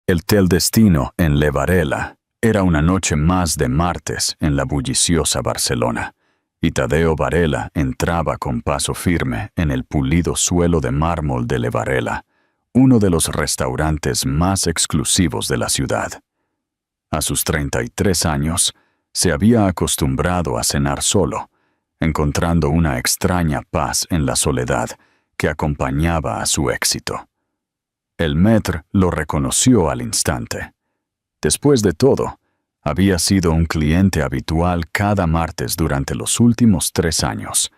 El tel destino en Le Varela era una noche más de martes en la bulliciosa Barcelona, y Tadeo Varela entraba con paso firme en el pulido suelo de mármol de Le Varela, uno de los restaurantes más exclusivos de la ciudad. A sus 33 años, se había acostumbrado a cenar solo, encontrando una extraña paz en la soledad que acompañaba a su éxito. El maître lo reconoció al instante. Después de todo, había sido un cliente habitual cada martes durante los últimos 3 años,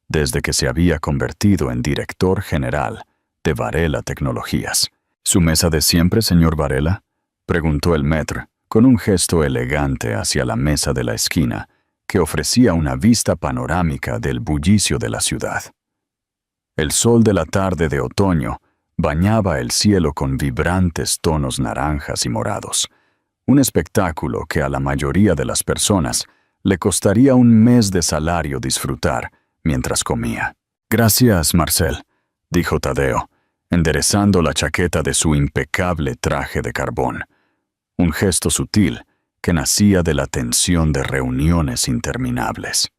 desde que se había convertido en director general de Varela Tecnologías. ¿Su mesa de siempre, señor Varela?, preguntó el maître, con un gesto elegante hacia la mesa de la esquina, que ofrecía una vista panorámica del bullicio de la ciudad. El sol de la tarde de otoño bañaba el cielo con vibrantes tonos naranjas y morados, un espectáculo que a la mayoría de las personas le costaría un mes de salario disfrutar mientras comía. «Gracias, Marcel», dijo Tadeo, enderezando la chaqueta de su impecable traje de carbón, un gesto sutil que nacía de la tensión de reuniones interminables.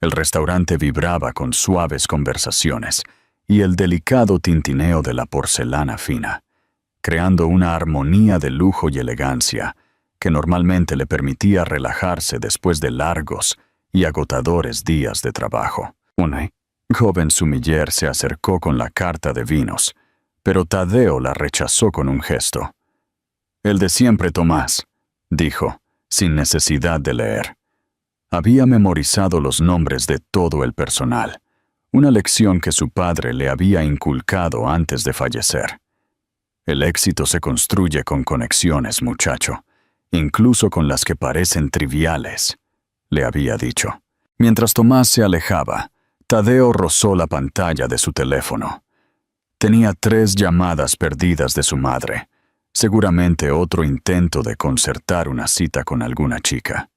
El restaurante vibraba con suaves conversaciones y el delicado tintineo de la porcelana fina, creando una armonía de lujo y elegancia que normalmente le permitía relajarse después de largos y agotadores días de trabajo. Una joven sumiller se acercó con la carta de vinos, pero Tadeo la rechazó con un gesto. «El de siempre, Tomás», dijo, sin necesidad de leer. Había memorizado los nombres de todo el personal, una lección que su padre le había inculcado antes de fallecer. El éxito se construye con conexiones, muchacho, incluso con las que parecen triviales, le había dicho. Mientras Tomás se alejaba, Tadeo rozó la pantalla de su teléfono. Tenía 3 llamadas perdidas de su madre, seguramente otro intento de concertar una cita con alguna chica.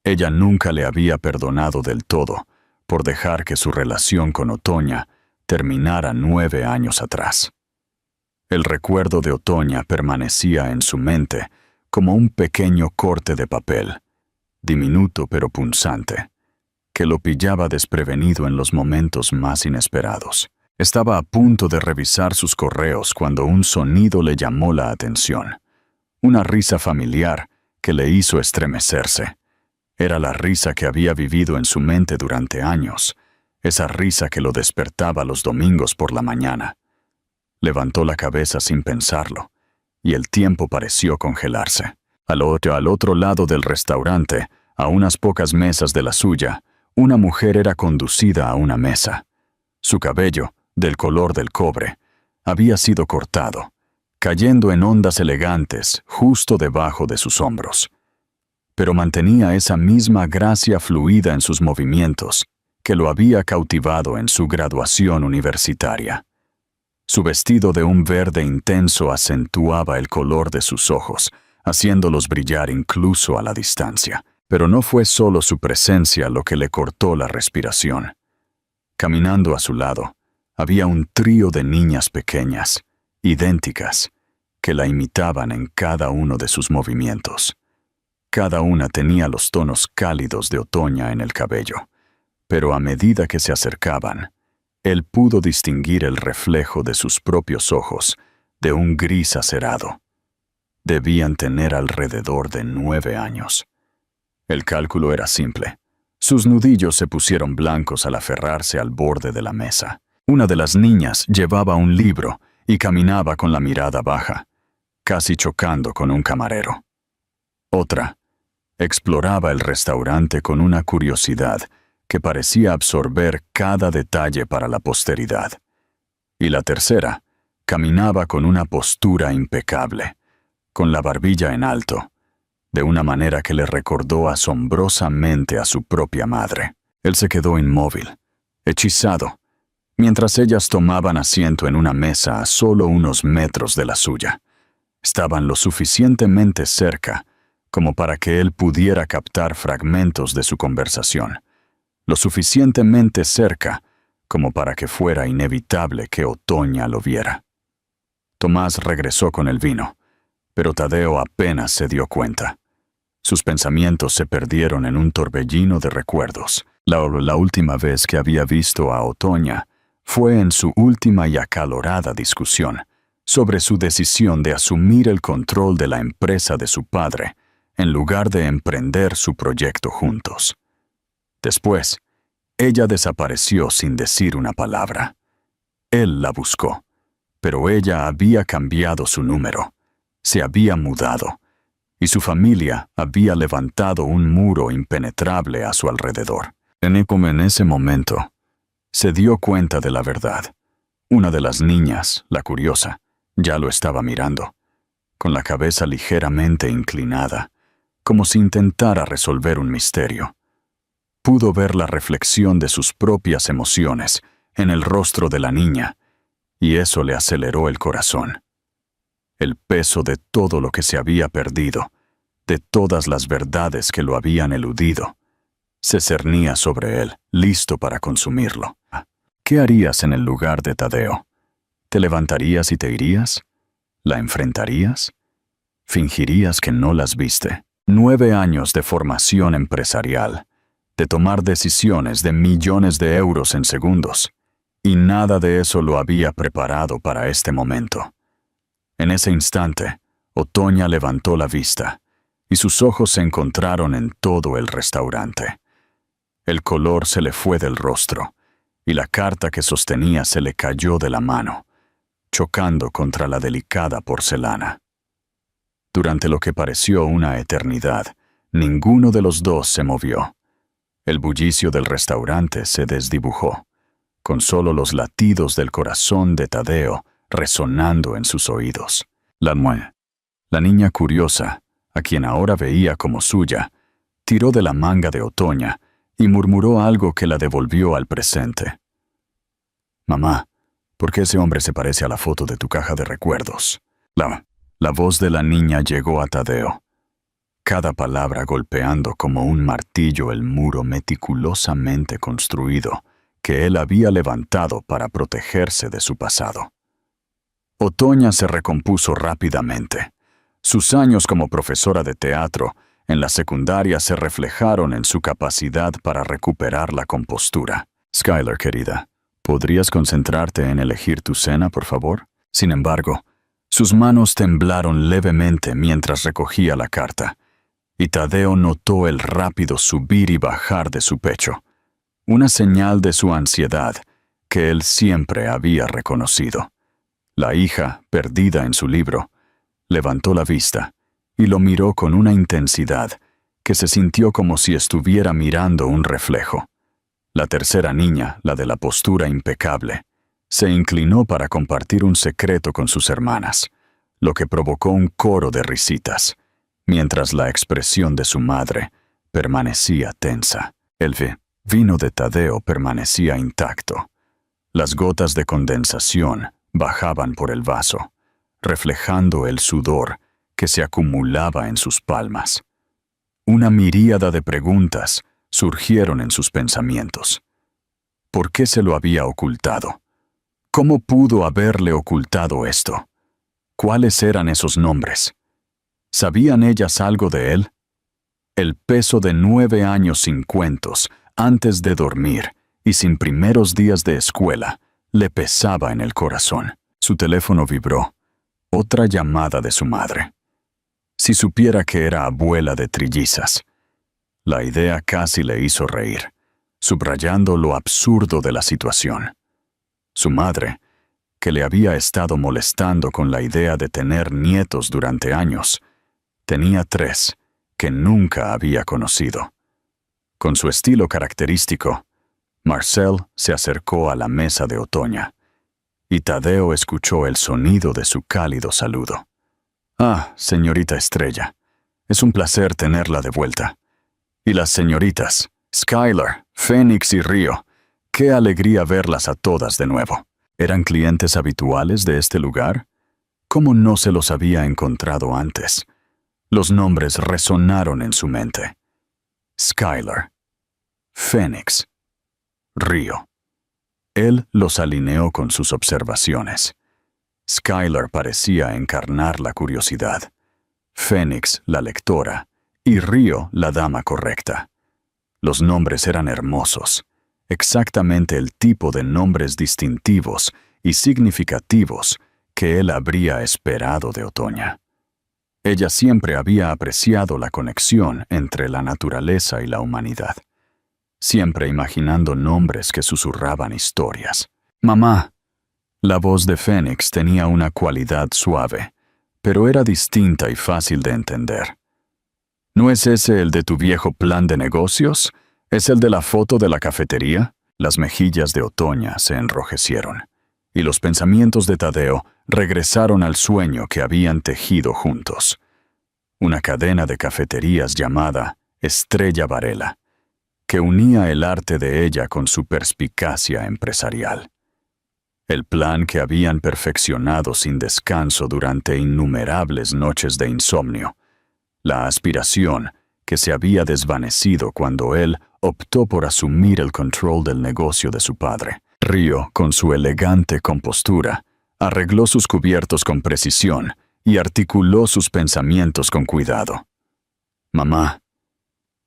Ella nunca le había perdonado del todo por dejar que su relación con Otoña terminara 9 años atrás. El recuerdo de Otoña permanecía en su mente como un pequeño corte de papel, diminuto pero punzante, que lo pillaba desprevenido en los momentos más inesperados. Estaba a punto de revisar sus correos cuando un sonido le llamó la atención. Una risa familiar que le hizo estremecerse. Era la risa que había vivido en su mente durante años, esa risa que lo despertaba los domingos por la mañana. Levantó la cabeza sin pensarlo, y el tiempo pareció congelarse. Al otro lado del restaurante, a unas pocas mesas de la suya, una mujer era conducida a una mesa. Su cabello, del color del cobre, había sido cortado, cayendo en ondas elegantes justo debajo de sus hombros. Pero mantenía esa misma gracia fluida en sus movimientos que lo había cautivado en su graduación universitaria. Su vestido de un verde intenso acentuaba el color de sus ojos, haciéndolos brillar incluso a la distancia. Pero no fue solo su presencia lo que le cortó la respiración. Caminando a su lado, había un trío de niñas pequeñas, idénticas, que la imitaban en cada uno de sus movimientos. Cada una tenía los tonos cálidos de Otoña en el cabello, pero a medida que se acercaban, él pudo distinguir el reflejo de sus propios ojos de un gris acerado. Debían tener alrededor de 9 años. El cálculo era simple. Sus nudillos se pusieron blancos al aferrarse al borde de la mesa. Una de las niñas llevaba un libro y caminaba con la mirada baja, casi chocando con un camarero. Otra exploraba el restaurante con una curiosidad que parecía absorber cada detalle para la posteridad. Y la tercera caminaba con una postura impecable, con la barbilla en alto, de una manera que le recordó asombrosamente a su propia madre. Él se quedó inmóvil, hechizado, mientras ellas tomaban asiento en una mesa a solo unos metros de la suya. Estaban lo suficientemente cerca como para que él pudiera captar fragmentos de su conversación, lo suficientemente cerca como para que fuera inevitable que Otoña lo viera. Tomás regresó con el vino, pero Tadeo apenas se dio cuenta. Sus pensamientos se perdieron en un torbellino de recuerdos. La última vez que había visto a Otoña fue en su última y acalorada discusión sobre su decisión de asumir el control de la empresa de su padre, en lugar de emprender su proyecto juntos. Después, ella desapareció sin decir una palabra. Él la buscó, pero ella había cambiado su número, se había mudado, y su familia había levantado un muro impenetrable a su alrededor. En ese momento, se dio cuenta de la verdad. Una de las niñas, la curiosa, ya lo estaba mirando, con la cabeza ligeramente inclinada, como si intentara resolver un misterio. Pudo ver la reflexión de sus propias emociones en el rostro de la niña, y eso le aceleró el corazón. El peso de todo lo que se había perdido, de todas las verdades que lo habían eludido, se cernía sobre él, listo para consumirlo. ¿Qué harías en el lugar de Tadeo? ¿Te levantarías y te irías? ¿La enfrentarías? ¿Fingirías que no las viste? 9 años de formación empresarial, de tomar decisiones de millones de euros en segundos, y nada de eso lo había preparado para este momento. En ese instante, Otoña levantó la vista, y sus ojos se encontraron en todo el restaurante. El color se le fue del rostro, y la carta que sostenía se le cayó de la mano, chocando contra la delicada porcelana. Durante lo que pareció una eternidad, ninguno de los dos se movió. El bullicio del restaurante se desdibujó, con solo los latidos del corazón de Tadeo resonando en sus oídos. La niña curiosa, a quien ahora veía como suya, tiró de la manga de Otoña y murmuró algo que la devolvió al presente. «Mamá, ¿por qué ese hombre se parece a la foto de tu caja de recuerdos?» La voz de la niña llegó a Tadeo, cada palabra golpeando como un martillo el muro meticulosamente construido que él había levantado para protegerse de su pasado. Otoña se recompuso rápidamente. Sus años como profesora de teatro en la secundaria se reflejaron en su capacidad para recuperar la compostura. «Skylar, querida, ¿podrías concentrarte en elegir tu cena, por favor?» Sin embargo, sus manos temblaron levemente mientras recogía la carta, y Tadeo notó el rápido subir y bajar de su pecho, una señal de su ansiedad que él siempre había reconocido. La hija, perdida en su libro, levantó la vista y lo miró con una intensidad que se sintió como si estuviera mirando un reflejo. La tercera niña, la de la postura impecable, se inclinó para compartir un secreto con sus hermanas, lo que provocó un coro de risitas, mientras la expresión de su madre permanecía tensa. El vino de Tadeo permanecía intacto. Las gotas de condensación bajaban por el vaso, reflejando el sudor que se acumulaba en sus palmas. Una miríada de preguntas surgieron en sus pensamientos. ¿Por qué se lo había ocultado? ¿Cómo pudo haberle ocultado esto? ¿Cuáles eran esos nombres? ¿Sabían ellas algo de él? El peso de 9 años sin cuentos, antes de dormir y sin primeros días de escuela, le pesaba en el corazón. Su teléfono vibró. Otra llamada de su madre. Si supiera que era abuela de trillizas. La idea casi le hizo reír, subrayando lo absurdo de la situación. Su madre, que le había estado molestando con la idea de tener nietos durante años, tenía 3 que nunca había conocido. Con su estilo característico, Marcel se acercó a la mesa de Otoña, y Tadeo escuchó el sonido de su cálido saludo. «Ah, señorita Estrella, es un placer tenerla de vuelta. Y las señoritas, Skylar, Fénix y Río, qué alegría verlas a todas de nuevo. ¿Eran clientes habituales de este lugar? ¿Cómo no se los había encontrado antes?» Los nombres resonaron en su mente. Skylar, Fénix, Río. Él los alineó con sus observaciones. Skylar parecía encarnar la curiosidad, Fénix, la lectora, y Río, la dama correcta. Los nombres eran hermosos, exactamente el tipo de nombres distintivos y significativos que él habría esperado de Otoña. Ella siempre había apreciado la conexión entre la naturaleza y la humanidad, siempre imaginando nombres que susurraban historias. «Mamá». La voz de Fénix tenía una cualidad suave, pero era distinta y fácil de entender. ¿No es ese el de tu viejo plan de negocios? ¿Es el de la foto de la cafetería? Las mejillas de Otoña se enrojecieron, y los pensamientos de Tadeo regresaron al sueño que habían tejido juntos. Una cadena de cafeterías llamada Estrella Varela, que unía el arte de ella con su perspicacia empresarial. El plan que habían perfeccionado sin descanso durante innumerables noches de insomnio. La aspiración que se había desvanecido cuando él optó por asumir el control del negocio de su padre. Río, con su elegante compostura, arregló sus cubiertos con precisión y articuló sus pensamientos con cuidado. «Mamá,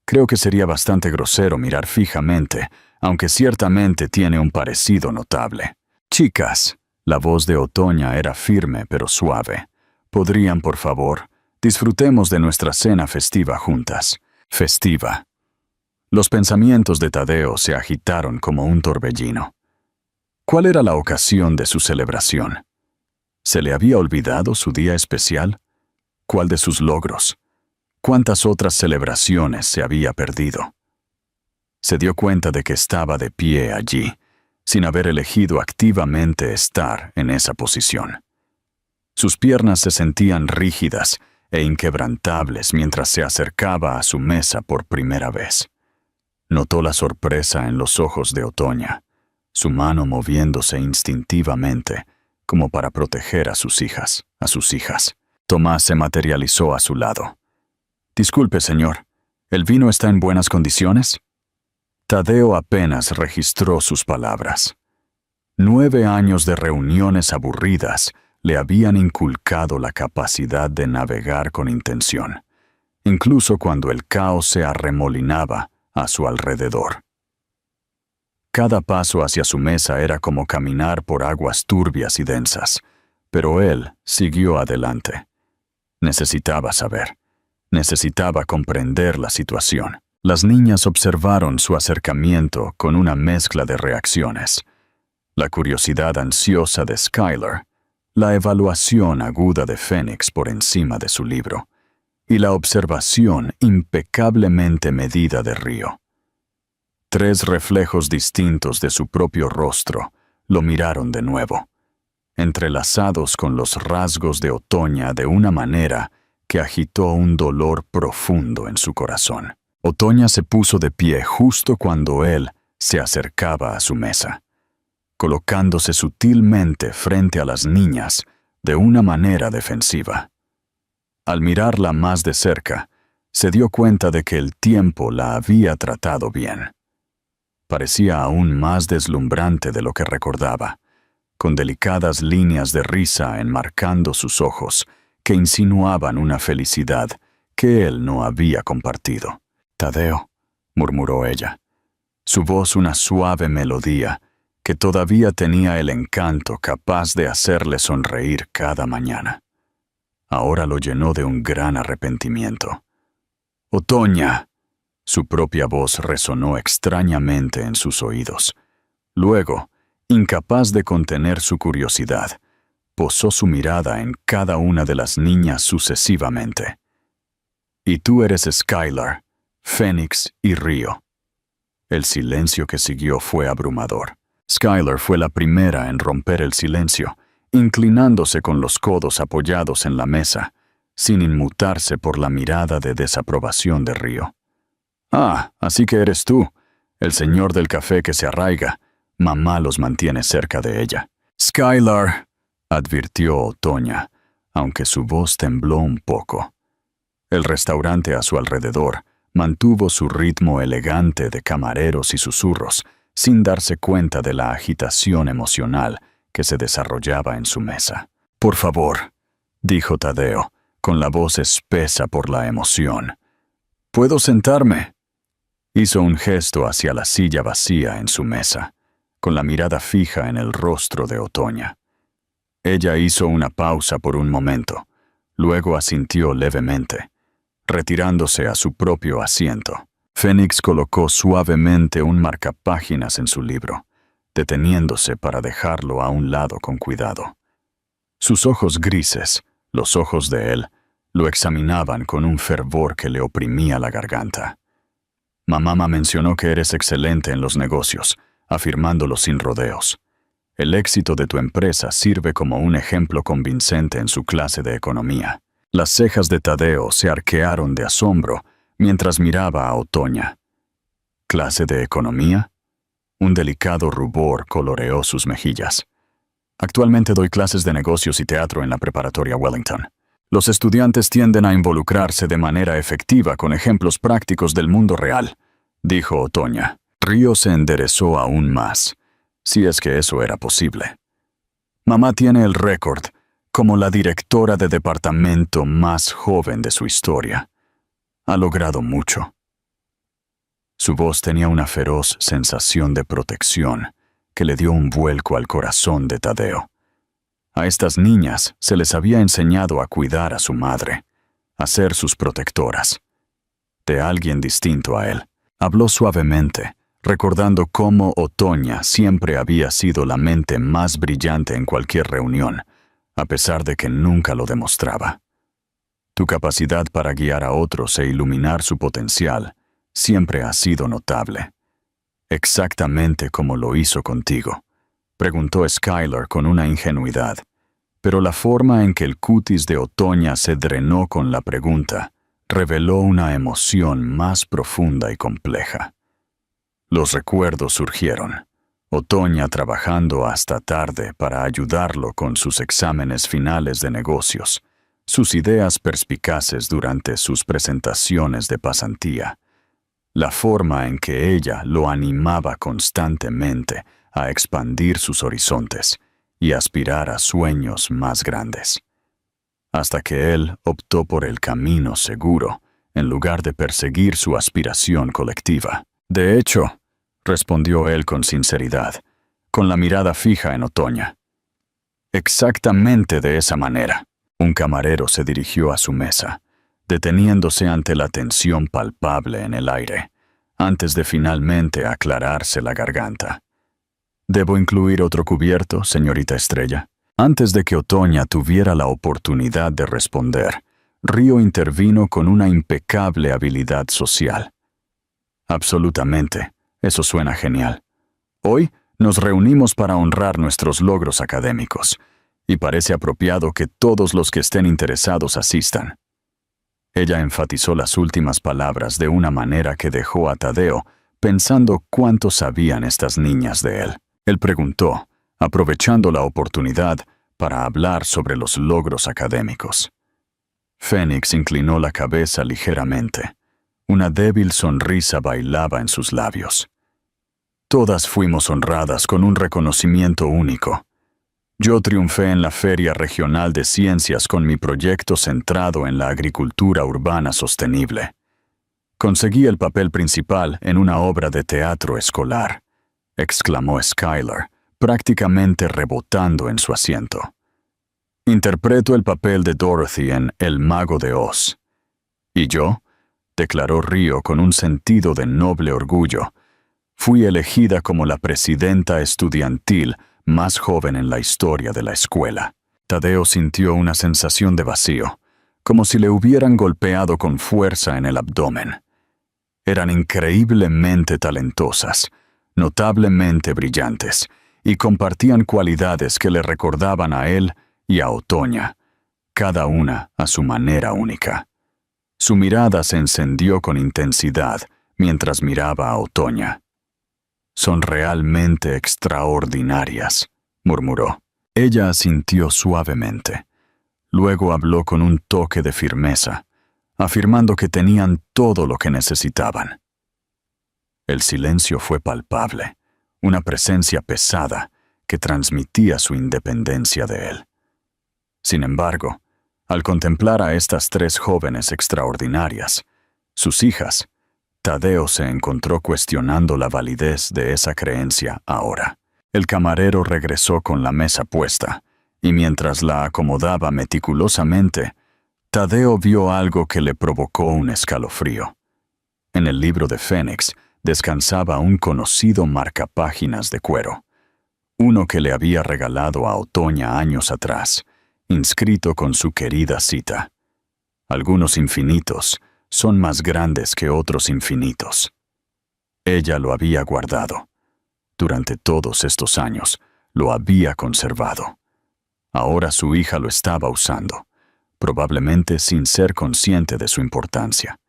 creo que sería bastante grosero mirar fijamente, aunque ciertamente tiene un parecido notable. Chicas», la voz de Otoña era firme pero suave, «¿podrían, por favor, disfrutemos de nuestra cena festiva juntas?» Festiva. Los pensamientos de Tadeo se agitaron como un torbellino. ¿Cuál era la ocasión de su celebración? ¿Se le había olvidado su día especial? ¿Cuál de sus logros? ¿Cuántas otras celebraciones se había perdido? Se dio cuenta de que estaba de pie allí, sin haber elegido activamente estar en esa posición. Sus piernas se sentían rígidas e inquebrantables mientras se acercaba a su mesa por primera vez. Notó la sorpresa en los ojos de Otoña, su mano moviéndose instintivamente, como para proteger a sus hijas. Tomás se materializó a su lado. «Disculpe, señor, ¿el vino está en buenas condiciones?» Tadeo apenas registró sus palabras. 9 años de reuniones aburridas le habían inculcado la capacidad de navegar con intención, incluso cuando el caos se arremolinaba a su alrededor. Cada paso hacia su mesa era como caminar por aguas turbias y densas, pero él siguió adelante. Necesitaba saber, necesitaba comprender la situación. Las niñas observaron su acercamiento con una mezcla de reacciones. La curiosidad ansiosa de Skylar, la evaluación aguda de Fénix por encima de su libro, y la observación impecablemente medida de Río. 3 reflejos distintos de su propio rostro lo miraron de nuevo, entrelazados con los rasgos de Otoña de una manera que agitó un dolor profundo en su corazón. Otoña se puso de pie justo cuando él se acercaba a su mesa, colocándose sutilmente frente a las niñas de una manera defensiva. Al mirarla más de cerca, se dio cuenta de que el tiempo la había tratado bien. Parecía aún más deslumbrante de lo que recordaba, con delicadas líneas de risa enmarcando sus ojos que insinuaban una felicidad que él no había compartido. «Tadeo», murmuró ella, su voz una suave melodía que todavía tenía el encanto capaz de hacerle sonreír cada mañana. Ahora lo llenó de un gran arrepentimiento. «Otoña», su propia voz resonó extrañamente en sus oídos. Luego, incapaz de contener su curiosidad, posó su mirada en cada una de las niñas sucesivamente. «Y tú eres Skylar, Fénix y Río». El silencio que siguió fue abrumador. Skylar fue la primera en romper el silencio, inclinándose con los codos apoyados en la mesa, sin inmutarse por la mirada de desaprobación de Río. «Ah, así que eres tú, el señor del café que se arraiga. Mamá los mantiene cerca de ella». «Skylar», advirtió Otoña, aunque su voz tembló un poco. El restaurante a su alrededor mantuvo su ritmo elegante de camareros y susurros, sin darse cuenta de la agitación emocional que se desarrollaba en su mesa. «Por favor», dijo Tadeo, con la voz espesa por la emoción. «¿Puedo sentarme?». Hizo un gesto hacia la silla vacía en su mesa, con la mirada fija en el rostro de Otoña. Ella hizo una pausa por un momento, luego asintió levemente, retirándose a su propio asiento. Fénix colocó suavemente un marcapáginas en su libro, deteniéndose para dejarlo a un lado con cuidado. Sus ojos grises, los ojos de él, lo examinaban con un fervor que le oprimía la garganta. «Mamá mencionó que eres excelente en los negocios», afirmándolo sin rodeos. «El éxito de tu empresa sirve como un ejemplo convincente en su clase de economía». Las cejas de Tadeo se arquearon de asombro mientras miraba a Otoña. «¿Clase de economía?». Un delicado rubor coloreó sus mejillas. «Actualmente doy clases de negocios y teatro en la preparatoria Wellington. Los estudiantes tienden a involucrarse de manera efectiva con ejemplos prácticos del mundo real», dijo Otoña. Río se enderezó aún más, si es que eso era posible. «Mamá tiene el récord como la directora de departamento más joven de su historia. Ha logrado mucho». Su voz tenía una feroz sensación de protección que le dio un vuelco al corazón de Tadeo. A estas niñas se les había enseñado a cuidar a su madre, a ser sus protectoras. De alguien distinto a él. Habló suavemente, recordando cómo Otoña siempre había sido la mente más brillante en cualquier reunión, a pesar de que nunca lo demostraba. «Tu capacidad para guiar a otros e iluminar su potencial siempre ha sido notable. Exactamente como lo hizo contigo», preguntó Skylar con una ingenuidad, pero la forma en que el cutis de Otoña se drenó con la pregunta reveló una emoción más profunda y compleja. Los recuerdos surgieron. Otoña trabajando hasta tarde para ayudarlo con sus exámenes finales de negocios, sus ideas perspicaces durante sus presentaciones de pasantía, la forma en que ella lo animaba constantemente a expandir sus horizontes y aspirar a sueños más grandes. Hasta que él optó por el camino seguro, en lugar de perseguir su aspiración colectiva. «De hecho», respondió él con sinceridad, con la mirada fija en Otoña. «Exactamente de esa manera». Un camarero se dirigió a su mesa, deteniéndose ante la tensión palpable en el aire, antes de finalmente aclararse la garganta. «¿Debo incluir otro cubierto, señorita Estrella?». Antes de que Otoña tuviera la oportunidad de responder, Río intervino con una impecable habilidad social. «Absolutamente, eso suena genial. Hoy nos reunimos para honrar nuestros logros académicos, y parece apropiado que todos los que estén interesados asistan». Ella enfatizó las últimas palabras de una manera que dejó a Tadeo pensando cuánto sabían estas niñas de él. Él preguntó, aprovechando la oportunidad para hablar sobre los logros académicos. Fénix inclinó la cabeza ligeramente. Una débil sonrisa bailaba en sus labios. «Todas fuimos honradas con un reconocimiento único. Yo triunfé en la Feria Regional de Ciencias con mi proyecto centrado en la agricultura urbana sostenible. Conseguí el papel principal en una obra de teatro escolar», exclamó Skylar, prácticamente rebotando en su asiento. «Interpreto el papel de Dorothy en El Mago de Oz». «¿Y yo?», declaró Río con un sentido de noble orgullo. «Fui elegida como la presidenta estudiantil más joven en la historia de la escuela». Tadeo sintió una sensación de vacío, como si le hubieran golpeado con fuerza en el abdomen. Eran increíblemente talentosas, notablemente brillantes, y compartían cualidades que le recordaban a él y a Otoña, cada una a su manera única. Su mirada se encendió con intensidad mientras miraba a Otoña. «Son realmente extraordinarias», murmuró. Ella asintió suavemente. Luego habló con un toque de firmeza, afirmando que tenían todo lo que necesitaban. El silencio fue palpable, una presencia pesada que transmitía su independencia de él. Sin embargo, Al contemplar a estas 3 jóvenes extraordinarias, sus hijas, Tadeo se encontró cuestionando la validez de esa creencia ahora. El camarero regresó con la mesa puesta, y mientras la acomodaba meticulosamente, Tadeo vio algo que le provocó un escalofrío. En el libro de Fénix descansaba un conocido marcapáginas de cuero, uno que le había regalado a Otoña años atrás, inscrito con su querida cita: «Algunos infinitos son más grandes que otros infinitos». Ella lo había guardado. Durante todos estos años lo había conservado. Ahora su hija lo estaba usando, probablemente sin ser consciente de su importancia.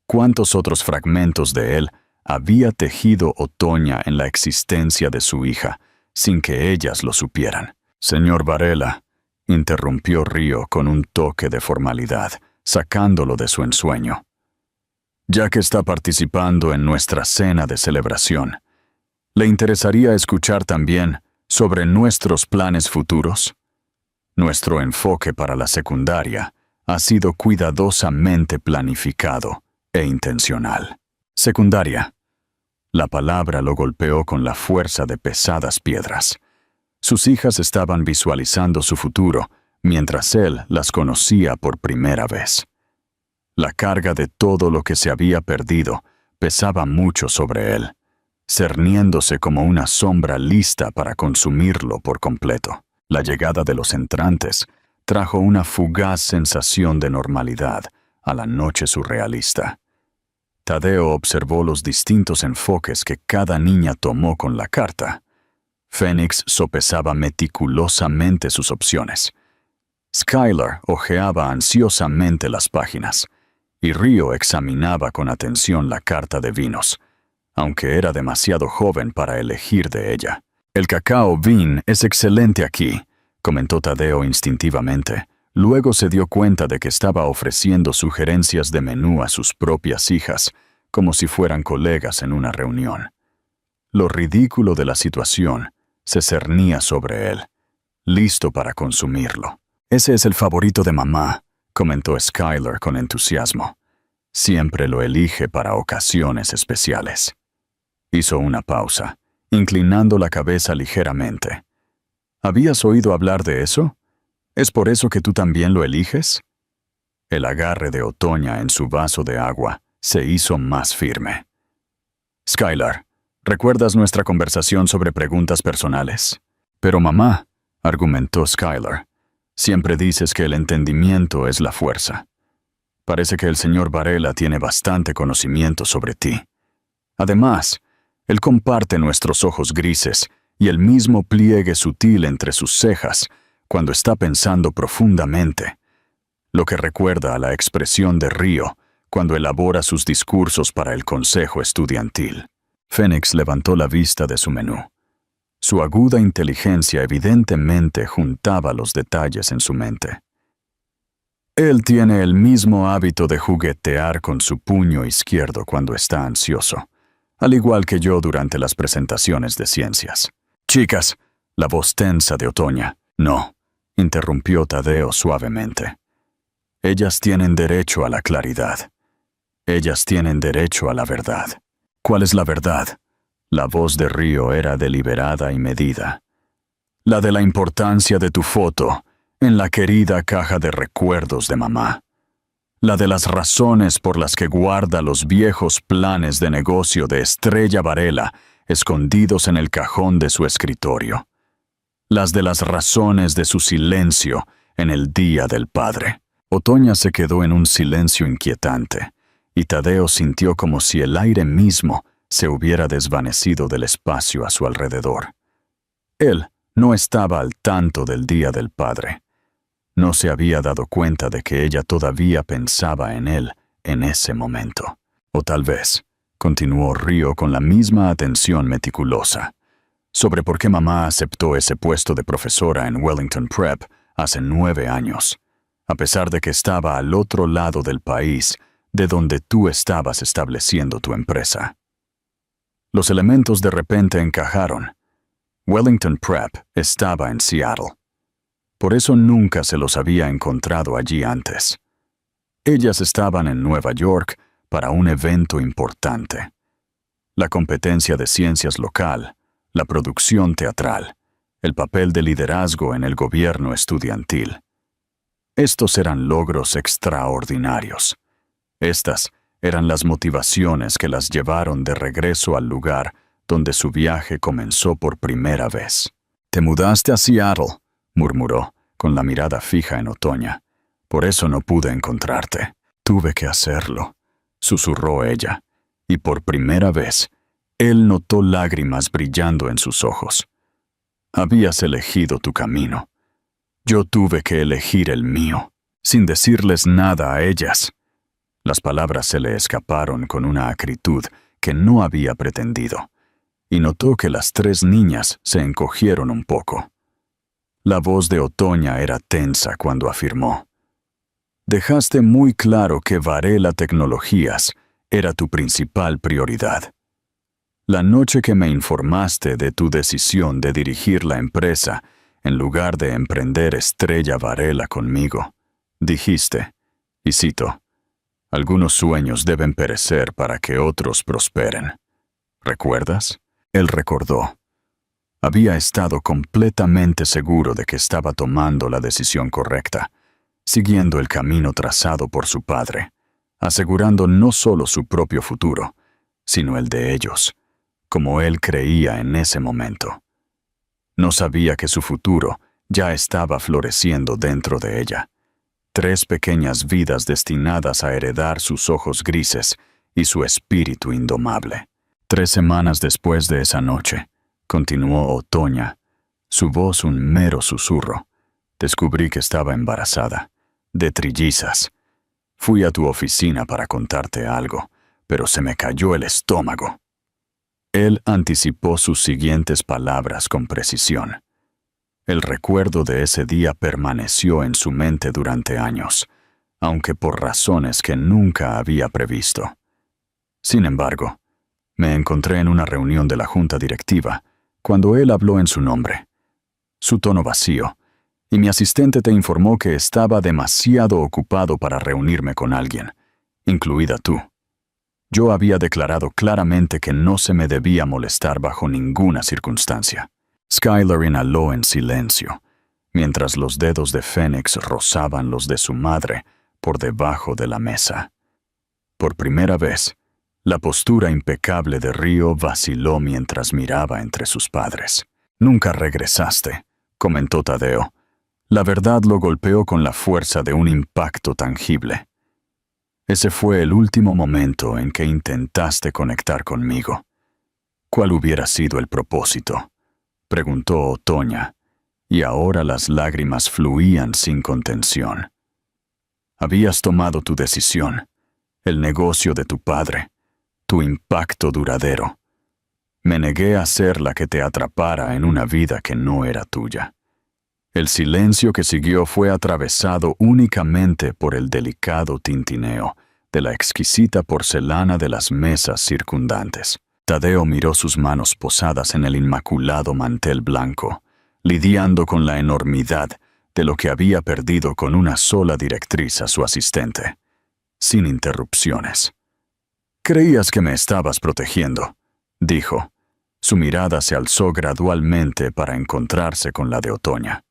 ¿Cuántos otros fragmentos de él había tejido Otoña en la existencia de su hija, sin que ellas lo supieran? «Señor Varela», interrumpió Río con un toque de formalidad, sacándolo de su ensueño. «Ya que está participando en nuestra cena de celebración, ¿le interesaría escuchar también sobre nuestros planes futuros? Nuestro enfoque para la secundaria ha sido cuidadosamente planificado e intencional». Secundaria. La palabra lo golpeó con la fuerza de pesadas piedras. Sus hijas estaban visualizando su futuro, mientras él las conocía por primera vez. La carga de todo lo que se había perdido pesaba mucho sobre él, cerniéndose como una sombra lista para consumirlo por completo. La llegada de los entrantes trajo una fugaz sensación de normalidad a la noche surrealista. Tadeo observó los distintos enfoques que cada niña tomó con la carta. Fénix sopesaba meticulosamente sus opciones. Skylar hojeaba ansiosamente las páginas, y Río examinaba con atención la carta de vinos, aunque era demasiado joven para elegir de ella. «El cacao bean es excelente aquí», comentó Tadeo instintivamente. Luego se dio cuenta de que estaba ofreciendo sugerencias de menú a sus propias hijas, como si fueran colegas en una reunión. Lo ridículo de la situación se cernía sobre él, listo para consumirlo. «Ese es el favorito de mamá», comentó Skylar con entusiasmo. «Siempre lo elige para ocasiones especiales». Hizo una pausa, inclinando la cabeza ligeramente. «¿Habías oído hablar de eso? ¿Es por eso que tú también lo eliges?» El agarre de Otoña en su vaso de agua se hizo más firme. «Skylar, ¿recuerdas nuestra conversación sobre preguntas personales?» «Pero mamá», argumentó Skylar, «siempre dices que el entendimiento es la fuerza. Parece que el señor Varela tiene bastante conocimiento sobre ti. Además, él comparte nuestros ojos grises y el mismo pliegue sutil entre sus cejas cuando está pensando profundamente, lo que recuerda a la expresión de Río cuando elabora sus discursos para el consejo estudiantil». Fénix levantó la vista de su menú. Su aguda inteligencia evidentemente juntaba los detalles en su mente. «Él tiene el mismo hábito de juguetear con su puño izquierdo cuando está ansioso, al igual que yo durante las presentaciones de ciencias». «Chicas», la voz tensa de Otoña. «No», interrumpió Tadeo suavemente. «Ellas tienen derecho a la claridad. Ellas tienen derecho a la verdad». «¿Cuál es la verdad?» La voz de Río era deliberada y medida. «La de la importancia de tu foto en la querida caja de recuerdos de mamá. La de las razones por las que guarda los viejos planes de negocio de Estrella Varela escondidos en el cajón de su escritorio. Las de las razones de su silencio en el Día del Padre». Otoña se quedó en un silencio inquietante, y Tadeo sintió como si el aire mismo se hubiera desvanecido del espacio a su alrededor. Él no estaba al tanto del Día del Padre. No se había dado cuenta de que ella todavía pensaba en él en ese momento. O tal vez, continuó Río con la misma atención meticulosa, sobre por qué mamá aceptó ese puesto de profesora en Wellington Prep hace 9 años, a pesar de que estaba al otro lado del país de donde tú estabas estableciendo tu empresa. Los elementos de repente encajaron. Wellington Prep estaba en Seattle. Por eso nunca se los había encontrado allí antes. Ellas estaban en Nueva York para un evento importante. La competencia de ciencias local, la producción teatral, el papel de liderazgo en el gobierno estudiantil. Estos eran logros extraordinarios. Estas eran las motivaciones que las llevaron de regreso al lugar donde su viaje comenzó por primera vez. «Te mudaste a Seattle», murmuró, con la mirada fija en Otoña. «Por eso no pude encontrarte. Tuve que hacerlo», susurró ella, y por primera vez, él notó lágrimas brillando en sus ojos. «Habías elegido tu camino. Yo tuve que elegir el mío, sin decirles nada a ellas». Las palabras se le escaparon con una acritud que no había pretendido, y notó que las 3 niñas se encogieron un poco. La voz de Otoña era tensa cuando afirmó: «Dejaste muy claro que Varela Tecnologías era tu principal prioridad. La noche que me informaste de tu decisión de dirigir la empresa en lugar de emprender Estrella Varela conmigo, dijiste, y cito, «Algunos sueños deben perecer para que otros prosperen». ¿Recuerdas? Él recordó. Había estado completamente seguro de que estaba tomando la decisión correcta, siguiendo el camino trazado por su padre, asegurando no solo su propio futuro, sino el de ellos, como él creía en ese momento. No sabía que su futuro ya estaba floreciendo dentro de ella. 3 pequeñas vidas destinadas a heredar sus ojos grises y su espíritu indomable. 3 semanas después de esa noche, continuó Otoña, su voz un mero susurro, descubrí que estaba embarazada, de trillizas. Fui a tu oficina para contarte algo, pero se me cayó el estómago. Él anticipó sus siguientes palabras con precisión. El recuerdo de ese día permaneció en su mente durante años, aunque por razones que nunca había previsto. Sin embargo, me encontré en una reunión de la junta directiva cuando él habló en su nombre. Su tono vacío, y mi asistente te informó que estaba demasiado ocupado para reunirme con alguien, incluida tú. Yo había declarado claramente que no se me debía molestar bajo ninguna circunstancia. Skylar inhaló en silencio, mientras los dedos de Fénix rozaban los de su madre por debajo de la mesa. Por primera vez, la postura impecable de Río vaciló mientras miraba entre sus padres. «Nunca regresaste», comentó Tadeo. La verdad lo golpeó con la fuerza de un impacto tangible. «Ese fue el último momento en que intentaste conectar conmigo. ¿Cuál hubiera sido el propósito?», preguntó Otoña, y ahora las lágrimas fluían sin contención. «Habías tomado tu decisión, el negocio de tu padre, tu impacto duradero. Me negué a ser la que te atrapara en una vida que no era tuya». El silencio que siguió fue atravesado únicamente por el delicado tintineo de la exquisita porcelana de las mesas circundantes. Tadeo miró sus manos posadas en el inmaculado mantel blanco, lidiando con la enormidad de lo que había perdido con una sola directriz a su asistente, sin interrupciones. «Creías que me estabas protegiendo», dijo. Su mirada se alzó gradualmente para encontrarse con la de Otoña.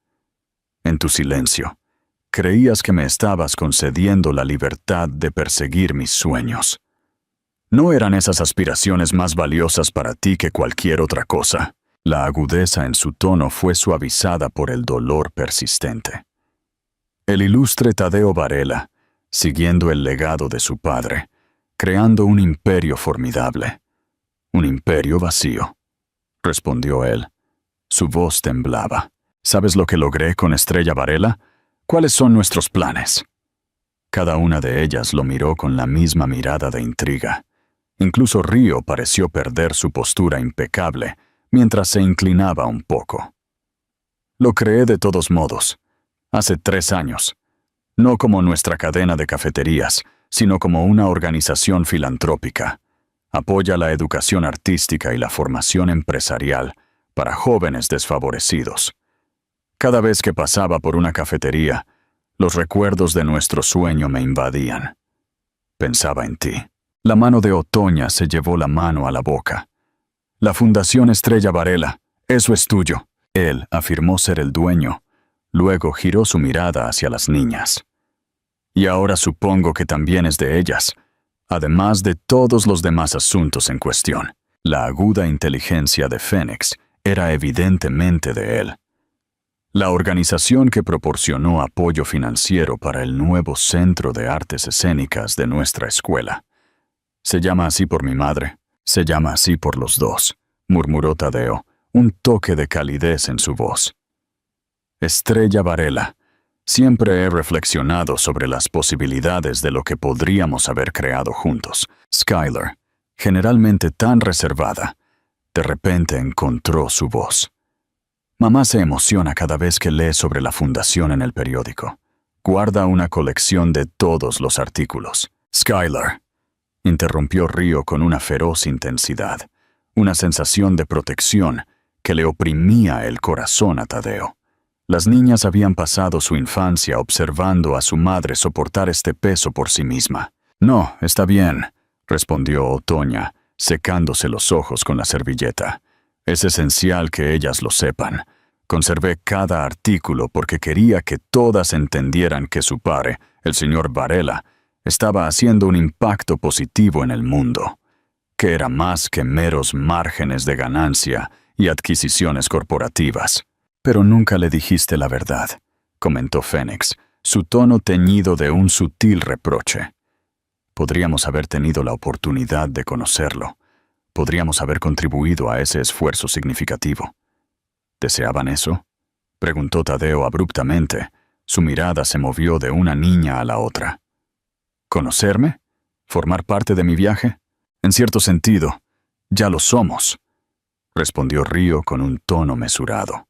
«En tu silencio, creías que me estabas concediendo la libertad de perseguir mis sueños. ¿No eran esas aspiraciones más valiosas para ti que cualquier otra cosa?». La agudeza en su tono fue suavizada por el dolor persistente. El ilustre Tadeo Varela, siguiendo el legado de su padre, creando un imperio formidable. «Un imperio vacío», respondió él. Su voz temblaba. «¿Sabes lo que logré con Estrella Varela? ¿Cuáles son nuestros planes?». Cada una de ellas lo miró con la misma mirada de intriga. Incluso Río pareció perder su postura impecable mientras se inclinaba un poco. «Lo creé de todos modos, hace 3 años. No como nuestra cadena de cafeterías, sino como una organización filantrópica. Apoya la educación artística y la formación empresarial para jóvenes desfavorecidos. Cada vez que pasaba por una cafetería, los recuerdos de nuestro sueño me invadían. Pensaba en ti. La mano de Otoña se llevó la mano a la boca. La Fundación Estrella Varela, eso es tuyo. Él afirmó ser el dueño. Luego giró su mirada hacia las niñas. Y ahora supongo que también es de ellas, además de todos los demás asuntos en cuestión. La aguda inteligencia de Fénix era evidentemente de él. La organización que proporcionó apoyo financiero para el nuevo Centro de Artes Escénicas de nuestra escuela. Se llama así por mi madre, se llama así por los dos, murmuró Tadeo, un toque de calidez en su voz. Estrella Varela, siempre he reflexionado sobre las posibilidades de lo que podríamos haber creado juntos. Skylar, generalmente tan reservada, de repente encontró su voz. Mamá se emociona cada vez que lee sobre la fundación en el periódico. Guarda una colección de todos los artículos. Skylar, interrumpió Río con una feroz intensidad, una sensación de protección que le oprimía el corazón a Tadeo. Las niñas habían pasado su infancia observando a su madre soportar este peso por sí misma. No, está bien, respondió Otoña, secándose los ojos con la servilleta. Es esencial que ellas lo sepan. Conservé cada artículo porque quería que todas entendieran que su padre, el señor Varela, estaba haciendo un impacto positivo en el mundo, que era más que meros márgenes de ganancia y adquisiciones corporativas. Pero nunca le dijiste la verdad, comentó Fénix, su tono teñido de un sutil reproche. Podríamos haber tenido la oportunidad de conocerlo. Podríamos haber contribuido a ese esfuerzo significativo. ¿Deseaban eso?, preguntó Tadeo abruptamente. Su mirada se movió de una niña a la otra. ¿Conocerme? ¿Formar parte de mi viaje? En cierto sentido, ya lo somos, respondió Río con un tono mesurado.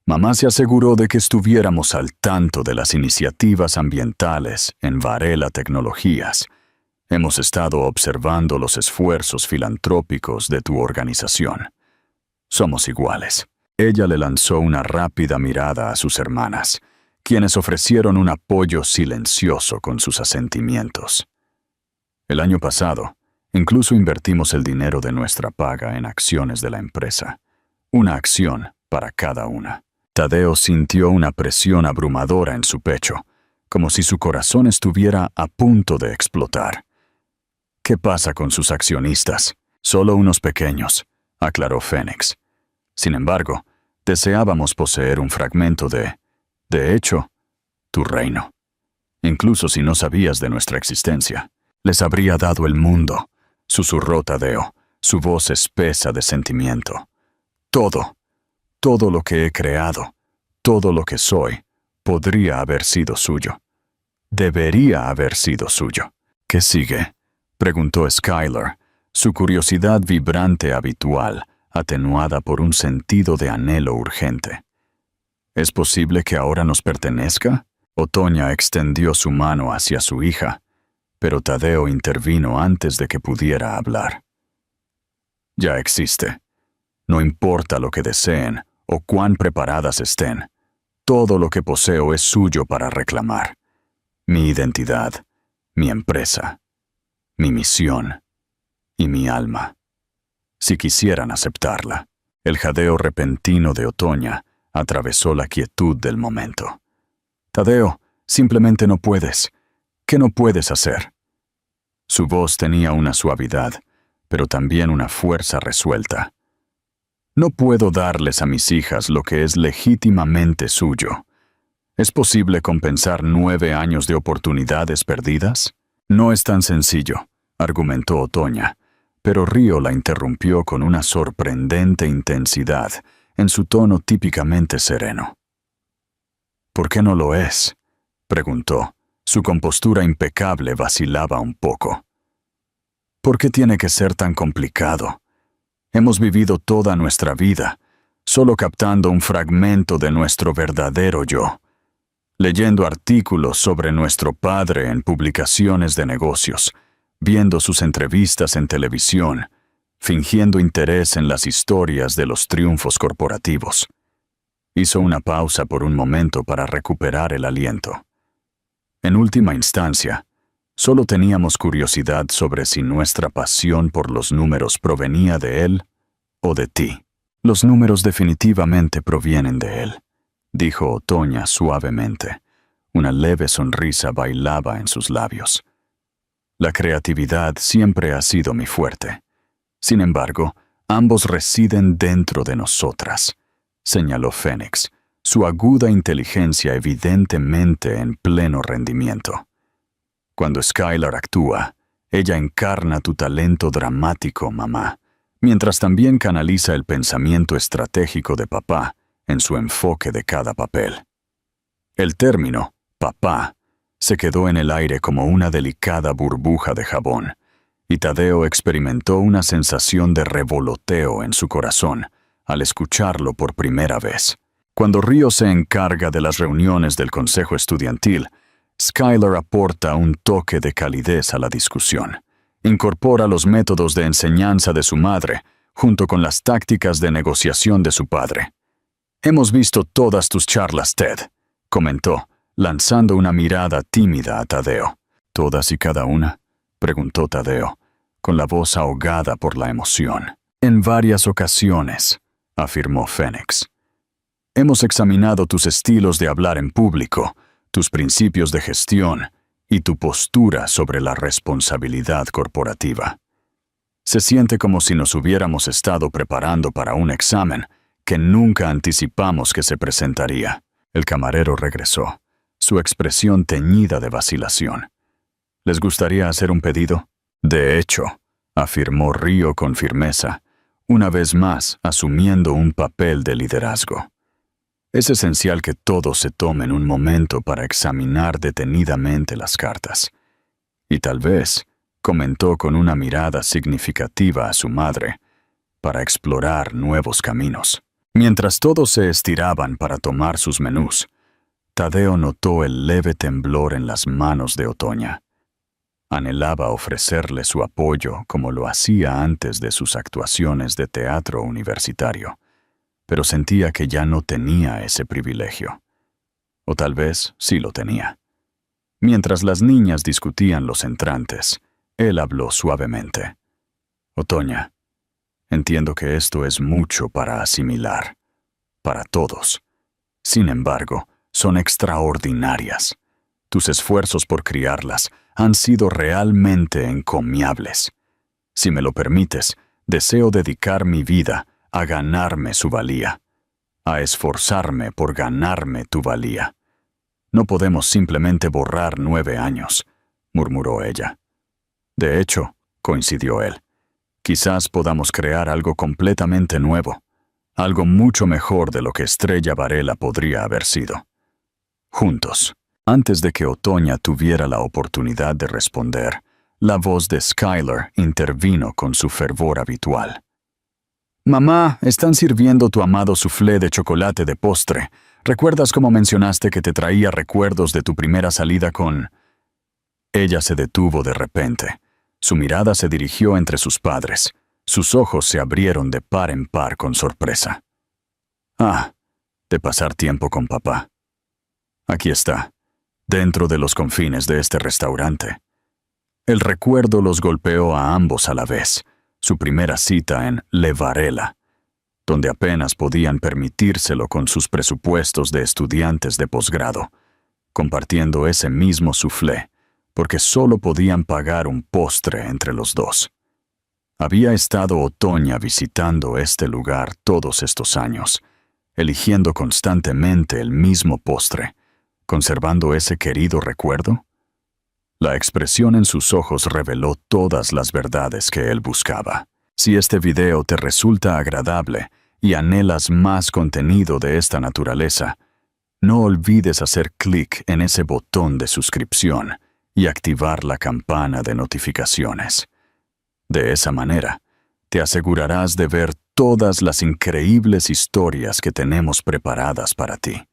Mamá se aseguró de que estuviéramos al tanto de las iniciativas ambientales en Varela Tecnologías. Hemos estado observando los esfuerzos filantrópicos de tu organización. Somos iguales. Ella le lanzó una rápida mirada a sus hermanas, quienes ofrecieron un apoyo silencioso con sus asentimientos. El año pasado, incluso invertimos el dinero de nuestra paga en acciones de la empresa. Una acción para cada una. Tadeo sintió una presión abrumadora en su pecho, como si su corazón estuviera a punto de explotar. ¿Qué pasa con sus accionistas? Solo unos pequeños, aclaró Fénix. Sin embargo, deseábamos poseer un fragmento de hecho, tu reino. Incluso si no sabías de nuestra existencia, les habría dado el mundo, susurró Tadeo, su voz espesa de sentimiento. Todo lo que he creado, todo lo que soy, podría haber sido suyo. Debería haber sido suyo. ¿Qué sigue?, preguntó Skylar, su curiosidad vibrante habitual, atenuada por un sentido de anhelo urgente. ¿Es posible que ahora nos pertenezca? Otoña extendió su mano hacia su hija, pero Tadeo intervino antes de que pudiera hablar. Ya existe. No importa lo que deseen o cuán preparadas estén, todo lo que poseo es suyo para reclamar. Mi identidad, mi empresa, mi misión y mi alma. Si quisieran aceptarla. El jadeo repentino de Otoña atravesó la quietud del momento. Tadeo, simplemente no puedes. ¿Qué no puedes hacer? Su voz tenía una suavidad, pero también una fuerza resuelta. No puedo darles a mis hijas lo que es legítimamente suyo. ¿Es posible compensar 9 años de oportunidades perdidas? No es tan sencillo, argumentó Otoña, pero Río la interrumpió con una sorprendente intensidad en su tono típicamente sereno. ¿Por qué no lo es?, preguntó. Su compostura impecable vacilaba un poco. ¿Por qué tiene que ser tan complicado? Hemos vivido toda nuestra vida, solo captando un fragmento de nuestro verdadero yo, leyendo artículos sobre nuestro padre en publicaciones de negocios, viendo sus entrevistas en televisión, fingiendo interés en las historias de los triunfos corporativos. Hizo una pausa por un momento para recuperar el aliento. En última instancia, solo teníamos curiosidad sobre si nuestra pasión por los números provenía de él o de ti. Los números definitivamente provienen de él, dijo Otoña suavemente. Una leve sonrisa bailaba en sus labios. La creatividad siempre ha sido mi fuerte. Sin embargo, ambos residen dentro de nosotras, señaló Fénix, su aguda inteligencia evidentemente en pleno rendimiento. Cuando Skylar actúa, ella encarna tu talento dramático, mamá, mientras también canaliza el pensamiento estratégico de papá en su enfoque de cada papel. El término, papá, se quedó en el aire como una delicada burbuja de jabón, y Tadeo experimentó una sensación de revoloteo en su corazón al escucharlo por primera vez. Cuando Río se encarga de las reuniones del consejo estudiantil, Skylar aporta un toque de calidez a la discusión. Incorpora los métodos de enseñanza de su madre, junto con las tácticas de negociación de su padre. «Hemos visto todas tus charlas, Ted», comentó, lanzando una mirada tímida a Tadeo. «¿Todas y cada una?», preguntó Tadeo, con la voz ahogada por la emoción. «En varias ocasiones», afirmó Fénix. «Hemos examinado tus estilos de hablar en público, tus principios de gestión y tu postura sobre la responsabilidad corporativa. Se siente como si nos hubiéramos estado preparando para un examen que nunca anticipamos que se presentaría». El camarero regresó, su expresión teñida de vacilación. «¿Les gustaría hacer un pedido?». «De hecho», afirmó Río con firmeza, una vez más asumiendo un papel de liderazgo. «Es esencial que todos se tomen un momento para examinar detenidamente las cartas. Y tal vez», comentó con una mirada significativa a su madre, «para explorar nuevos caminos». Mientras todos se estiraban para tomar sus menús, Tadeo notó el leve temblor en las manos de Otoña. Anhelaba ofrecerle su apoyo como lo hacía antes de sus actuaciones de teatro universitario, pero sentía que ya no tenía ese privilegio. O tal vez sí lo tenía. Mientras las niñas discutían los entrantes, él habló suavemente. «Otoña, entiendo que esto es mucho para asimilar, para todos. Sin embargo, son extraordinarias. Tus esfuerzos por criarlas han sido realmente encomiables. Si me lo permites, deseo dedicar mi vida a ganarme su valía, a esforzarme por ganarme tu valía. No podemos simplemente borrar 9 años», murmuró ella. «De hecho», coincidió él, «quizás podamos crear algo completamente nuevo, algo mucho mejor de lo que Estrella Varela podría haber sido. Juntos». Antes de que Otoña tuviera la oportunidad de responder, la voz de Skylar intervino con su fervor habitual. «Mamá, están sirviendo tu amado soufflé de chocolate de postre. ¿Recuerdas cómo mencionaste que te traía recuerdos de tu primera salida con...?» Ella se detuvo de repente. Su mirada se dirigió entre sus padres. Sus ojos se abrieron de par en par con sorpresa. «Ah, de pasar tiempo con papá. Aquí está, dentro de los confines de este restaurante». El recuerdo los golpeó a ambos a la vez. Su primera cita en Le Varela, donde apenas podían permitírselo con sus presupuestos de estudiantes de posgrado, compartiendo ese mismo soufflé, porque solo podían pagar un postre entre los dos. Había estado Otoña visitando este lugar todos estos años, eligiendo constantemente el mismo postre, conservando ese querido recuerdo. La expresión en sus ojos reveló todas las verdades que él buscaba. Si este video te resulta agradable y anhelas más contenido de esta naturaleza, no olvides hacer clic en ese botón de suscripción y activar la campana de notificaciones. De esa manera, te asegurarás de ver todas las increíbles historias que tenemos preparadas para ti.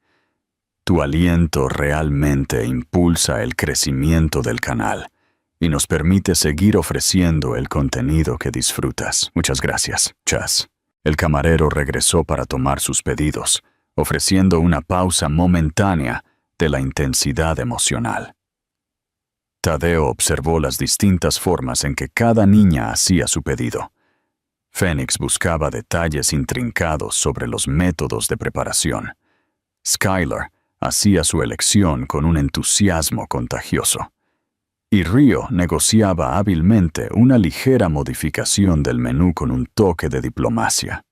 Tu aliento realmente impulsa el crecimiento del canal y nos permite seguir ofreciendo el contenido que disfrutas. Muchas gracias, Chas. El camarero regresó para tomar sus pedidos, ofreciendo una pausa momentánea de la intensidad emocional. Tadeo observó las distintas formas en que cada niña hacía su pedido. Phoenix buscaba detalles intrincados sobre los métodos de preparación. Skylar hacía su elección con un entusiasmo contagioso. Y Rio negociaba hábilmente una ligera modificación del menú con un toque de diplomacia.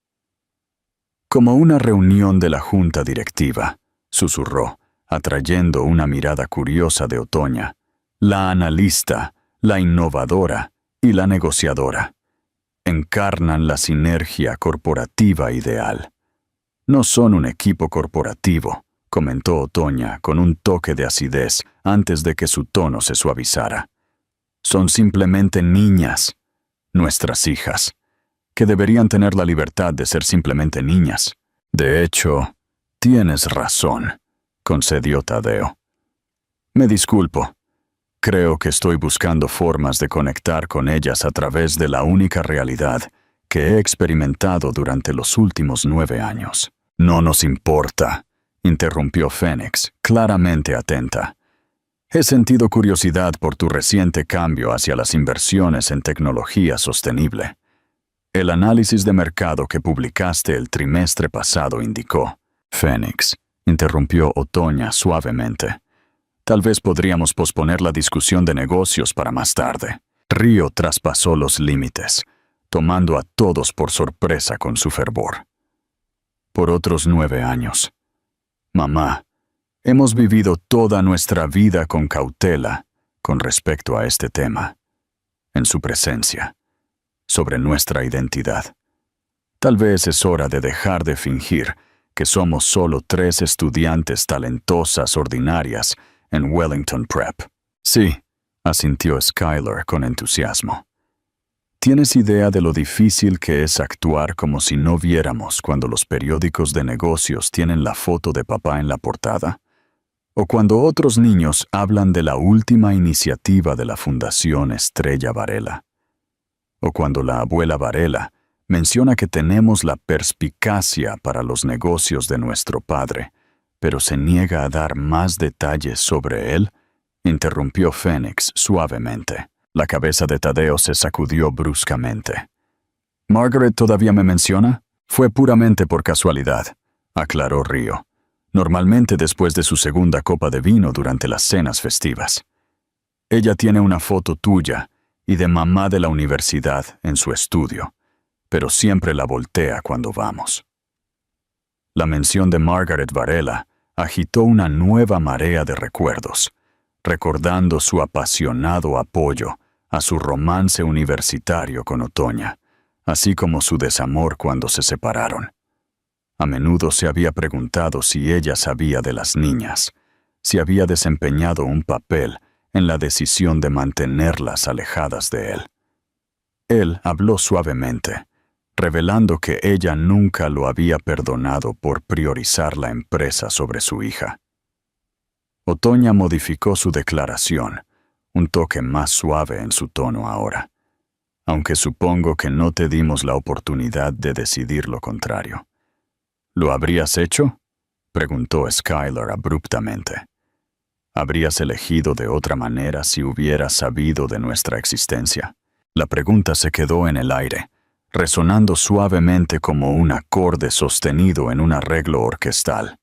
Como una reunión de la junta directiva, susurró, atrayendo una mirada curiosa de Otoña, la analista, la innovadora y la negociadora. Encarnan la sinergia corporativa ideal. No son un equipo corporativo, comentó Otoña con un toque de acidez antes de que su tono se suavizara. Son simplemente niñas, nuestras hijas, que deberían tener la libertad de ser simplemente niñas. De hecho, tienes razón, concedió Tadeo. Me disculpo. Creo que estoy buscando formas de conectar con ellas a través de la única realidad que he experimentado durante los últimos 9 años. No nos importa, interrumpió Phoenix, claramente atenta. He sentido curiosidad por tu reciente cambio hacia las inversiones en tecnología sostenible. El análisis de mercado que publicaste el trimestre pasado indicó. Phoenix, interrumpió Otoña suavemente. Tal vez podríamos posponer la discusión de negocios para más tarde. Rio traspasó los límites, tomando a todos por sorpresa con su fervor. Por otros 9 años. Mamá, hemos vivido toda nuestra vida con cautela con respecto a este tema, en su presencia, sobre nuestra identidad. Tal vez es hora de dejar de fingir que somos solo 3 estudiantes talentosas ordinarias en Wellington Prep. Sí, asintió Skylar con entusiasmo. ¿Tienes idea de lo difícil que es actuar como si no viéramos cuando los periódicos de negocios tienen la foto de papá en la portada? O cuando otros niños hablan de la última iniciativa de la Fundación Estrella Varela. O cuando la abuela Varela menciona que tenemos la perspicacia para los negocios de nuestro padre, pero se niega a dar más detalles sobre él, interrumpió Phoenix suavemente. La cabeza de Tadeo se sacudió bruscamente. ¿Margaret todavía me menciona? Fue puramente por casualidad, aclaró Rio. Normalmente después de su segunda copa de vino durante las cenas festivas. Ella tiene una foto tuya y de mamá de la universidad en su estudio, pero siempre la voltea cuando vamos. La mención de Margaret Varela agitó una nueva marea de recuerdos, recordando su apasionado apoyo a su romance universitario con Otoña, así como su desamor cuando se separaron. A menudo se había preguntado si ella sabía de las niñas, si había desempeñado un papel en la decisión de mantenerlas alejadas de él. Él habló suavemente, revelando que ella nunca lo había perdonado por priorizar la empresa sobre su hija. Otoña modificó su declaración, un toque más suave en su tono ahora, aunque supongo que no te dimos la oportunidad de decidir lo contrario. ¿Lo habrías hecho?, preguntó Skylar abruptamente. ¿Habrías elegido de otra manera si hubieras sabido de nuestra existencia? La pregunta se quedó en el aire, resonando suavemente como un acorde sostenido en un arreglo orquestal.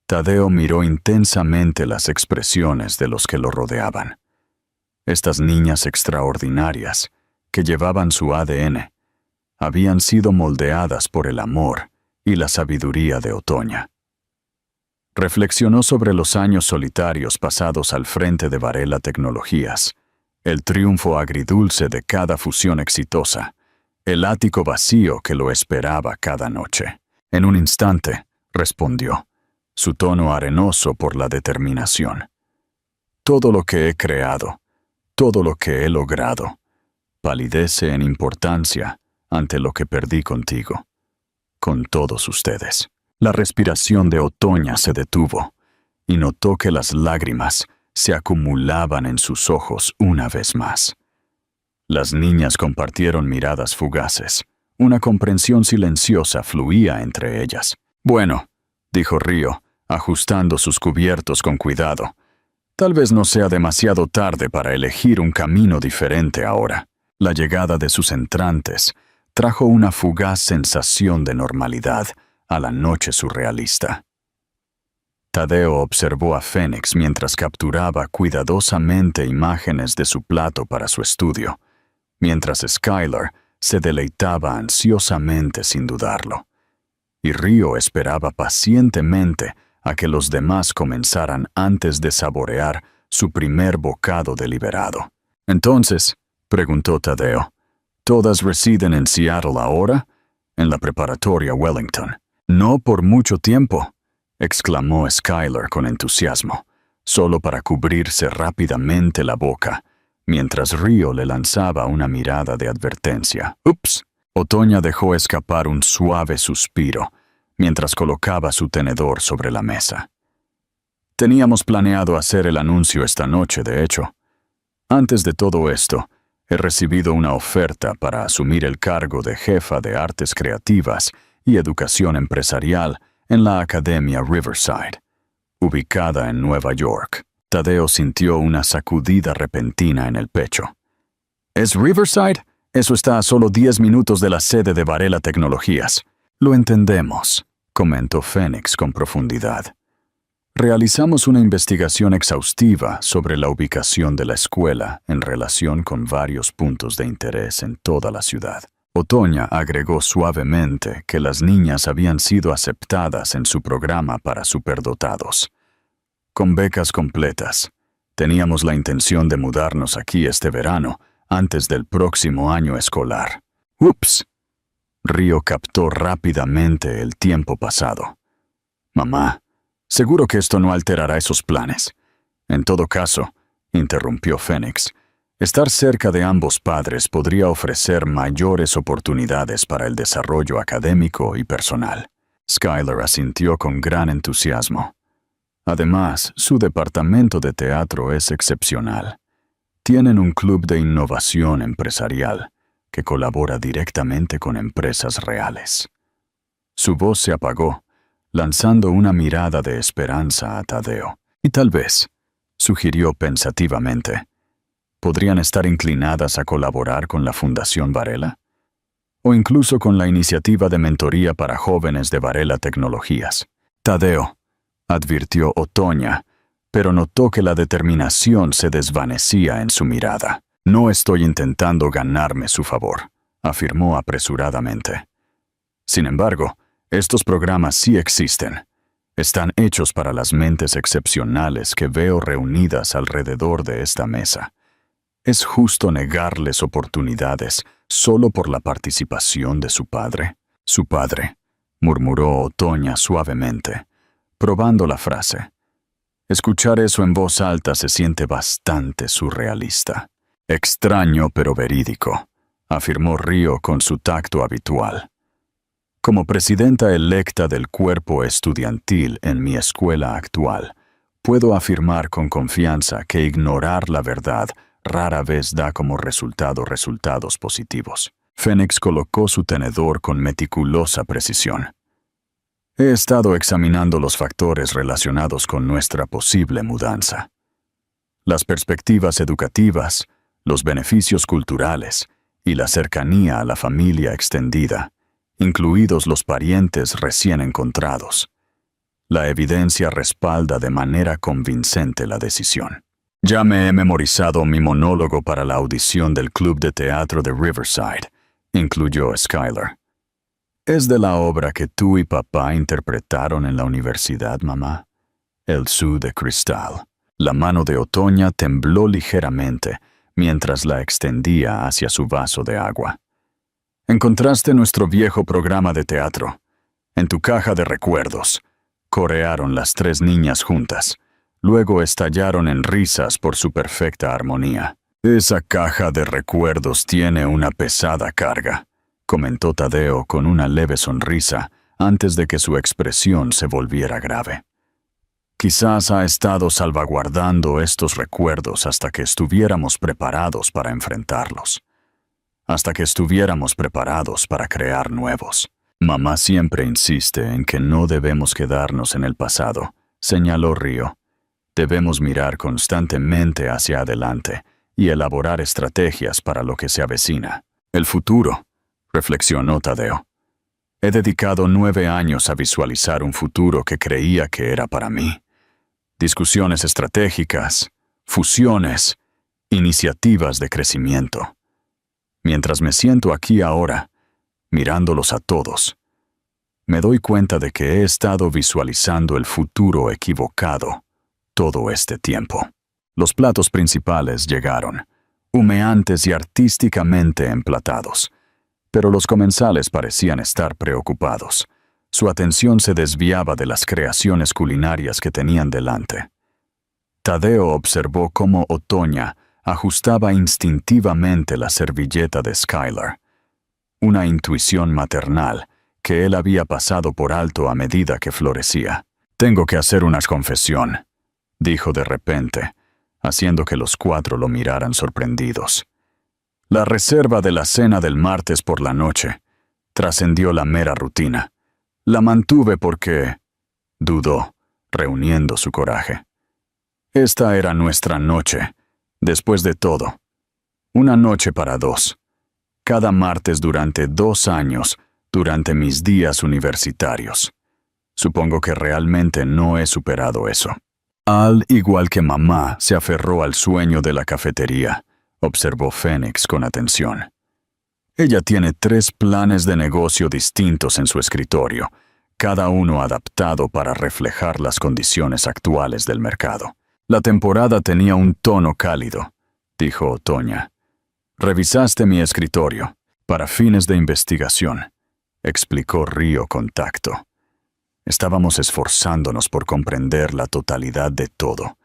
Tadeo miró intensamente las expresiones de los que lo rodeaban. Estas niñas extraordinarias, que llevaban su ADN, habían sido moldeadas por el amor y la sabiduría de Otoña. Reflexionó sobre los años solitarios pasados al frente de Varela Tecnologías, el triunfo agridulce de cada fusión exitosa, el ático vacío que lo esperaba cada noche. En un instante, respondió, su tono arenoso por la determinación. Todo lo que he creado, todo lo que he logrado, palidece en importancia ante lo que perdí contigo, con todos ustedes. La respiración de Otoña se detuvo, y notó que las lágrimas se acumulaban en sus ojos una vez más. Las niñas compartieron miradas fugaces. Una comprensión silenciosa fluía entre ellas. Bueno, dijo Río, ajustando sus cubiertos con cuidado. Tal vez no sea demasiado tarde para elegir un camino diferente ahora. La llegada de sus entrantes trajo una fugaz sensación de normalidad a la noche surrealista. Tadeo observó a Fénix mientras capturaba cuidadosamente imágenes de su plato para su estudio, mientras Skylar se deleitaba ansiosamente sin dudarlo. Y Río esperaba pacientemente a que los demás comenzaran antes de saborear su primer bocado deliberado. Entonces, preguntó Tadeo, ¿todas residen en Seattle ahora? En la preparatoria Wellington. No por mucho tiempo, exclamó Skylar con entusiasmo, solo para cubrirse rápidamente la boca, mientras Río le lanzaba una mirada de advertencia. ¡Ups! Otoña dejó escapar un suave suspiro, mientras colocaba su tenedor sobre la mesa. Teníamos planeado hacer el anuncio esta noche, de hecho. Antes de todo esto, he recibido una oferta para asumir el cargo de jefa de artes creativas y educación empresarial en la Academia Riverside, ubicada en Nueva York. Tadeo sintió una sacudida repentina en el pecho. ¿Es Riverside? Eso está a solo 10 minutos de la sede de Varela Tecnologías. Lo entendemos, comentó Fénix con profundidad. Realizamos una investigación exhaustiva sobre la ubicación de la escuela en relación con varios puntos de interés en toda la ciudad. Otoña agregó suavemente que las niñas habían sido aceptadas en su programa para superdotados. Con becas completas, teníamos la intención de mudarnos aquí este verano, antes del próximo año escolar. ¡Ups! Río captó rápidamente el tiempo pasado. Mamá, seguro que esto no alterará esos planes. En todo caso, interrumpió Fénix, estar cerca de ambos padres podría ofrecer mayores oportunidades para el desarrollo académico y personal. Skylar asintió con gran entusiasmo. Además, su departamento de teatro es excepcional. Tienen un club de innovación empresarial que colabora directamente con empresas reales. Su voz se apagó, lanzando una mirada de esperanza a Tadeo. Y tal vez, sugirió pensativamente, ¿podrían estar inclinadas a colaborar con la Fundación Varela? O incluso con la iniciativa de mentoría para jóvenes de Varela Tecnologías. Tadeo, advirtió Otoña, pero notó que la determinación se desvanecía en su mirada. No estoy intentando ganarme su favor, afirmó apresuradamente. Sin embargo, estos programas sí existen. Están hechos para las mentes excepcionales que veo reunidas alrededor de esta mesa. ¿Es justo negarles oportunidades solo por la participación de su padre? Su padre, murmuró Otoña suavemente, probando la frase. Escuchar eso en voz alta se siente bastante surrealista. Extraño pero verídico, afirmó Río con su tacto habitual. Como presidenta electa del cuerpo estudiantil en mi escuela actual, puedo afirmar con confianza que ignorar la verdad rara vez da como resultados positivos. Fénix colocó su tenedor con meticulosa precisión. He estado examinando los factores relacionados con nuestra posible mudanza. Las perspectivas educativas, los beneficios culturales y la cercanía a la familia extendida, incluidos los parientes recién encontrados. La evidencia respalda de manera convincente la decisión. Ya me he memorizado mi monólogo para la audición del Club de Teatro de Riverside, incluyó Skylar. ¿Es de la obra que tú y papá interpretaron en la universidad, mamá? El Zoo de Cristal. La mano de Otoña tembló ligeramente mientras la extendía hacia su vaso de agua. Encontraste nuestro viejo programa de teatro. En tu caja de recuerdos. Corearon las 3 niñas juntas. Luego estallaron en risas por su perfecta armonía. Esa caja de recuerdos tiene una pesada carga, comentó Tadeo con una leve sonrisa antes de que su expresión se volviera grave. Quizás ha estado salvaguardando estos recuerdos hasta que estuviéramos preparados para enfrentarlos. Hasta que estuviéramos preparados para crear nuevos. Mamá siempre insiste en que no debemos quedarnos en el pasado, señaló Río. Debemos mirar constantemente hacia adelante y elaborar estrategias para lo que se avecina. El futuro, reflexionó Tadeo. He dedicado 9 años a visualizar un futuro que creía que era para mí. Discusiones estratégicas, fusiones, iniciativas de crecimiento. Mientras me siento aquí ahora, mirándolos a todos, me doy cuenta de que he estado visualizando el futuro equivocado todo este tiempo. Los platos principales llegaron, humeantes y artísticamente emplatados, pero los comensales parecían estar preocupados. Su atención se desviaba de las creaciones culinarias que tenían delante. Tadeo observó cómo Otoña ajustaba instintivamente la servilleta de Skylar, una intuición maternal que él había pasado por alto a medida que florecía. «Tengo que hacer una confesión», dijo de repente, haciendo que los 4 lo miraran sorprendidos. La reserva de la cena del martes por la noche trascendió la mera rutina. La mantuve porque... dudó, reuniendo su coraje. Esta era nuestra noche, después de todo. Una noche para 2. Cada martes durante 2 años, durante mis días universitarios. Supongo que realmente no he superado eso. Al igual que mamá, se aferró al sueño de la cafetería, observó Phoenix con atención. Ella tiene 3 planes de negocio distintos en su escritorio, cada uno adaptado para reflejar las condiciones actuales del mercado. La temporada tenía un tono cálido, dijo Otoña. Revisaste mi escritorio, para fines de investigación, explicó Río con tacto. Estábamos esforzándonos por comprender la totalidad de todo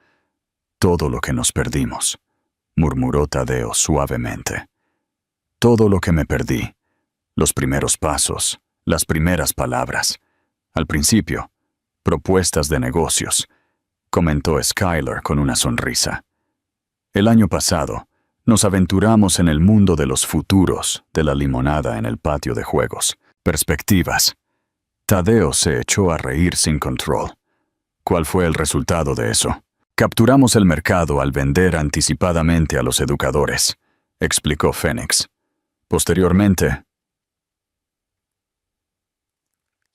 lo que nos perdimos, murmuró Tadeo suavemente. Todo lo que me perdí, los primeros pasos, las primeras palabras. Al principio, propuestas de negocios, comentó Skylar con una sonrisa. El año pasado, nos aventuramos en el mundo de los futuros, de la limonada en el patio de juegos. Perspectivas. Tadeo se echó a reír sin control. ¿Cuál fue el resultado de eso? Capturamos el mercado al vender anticipadamente a los educadores, explicó Phoenix. Posteriormente,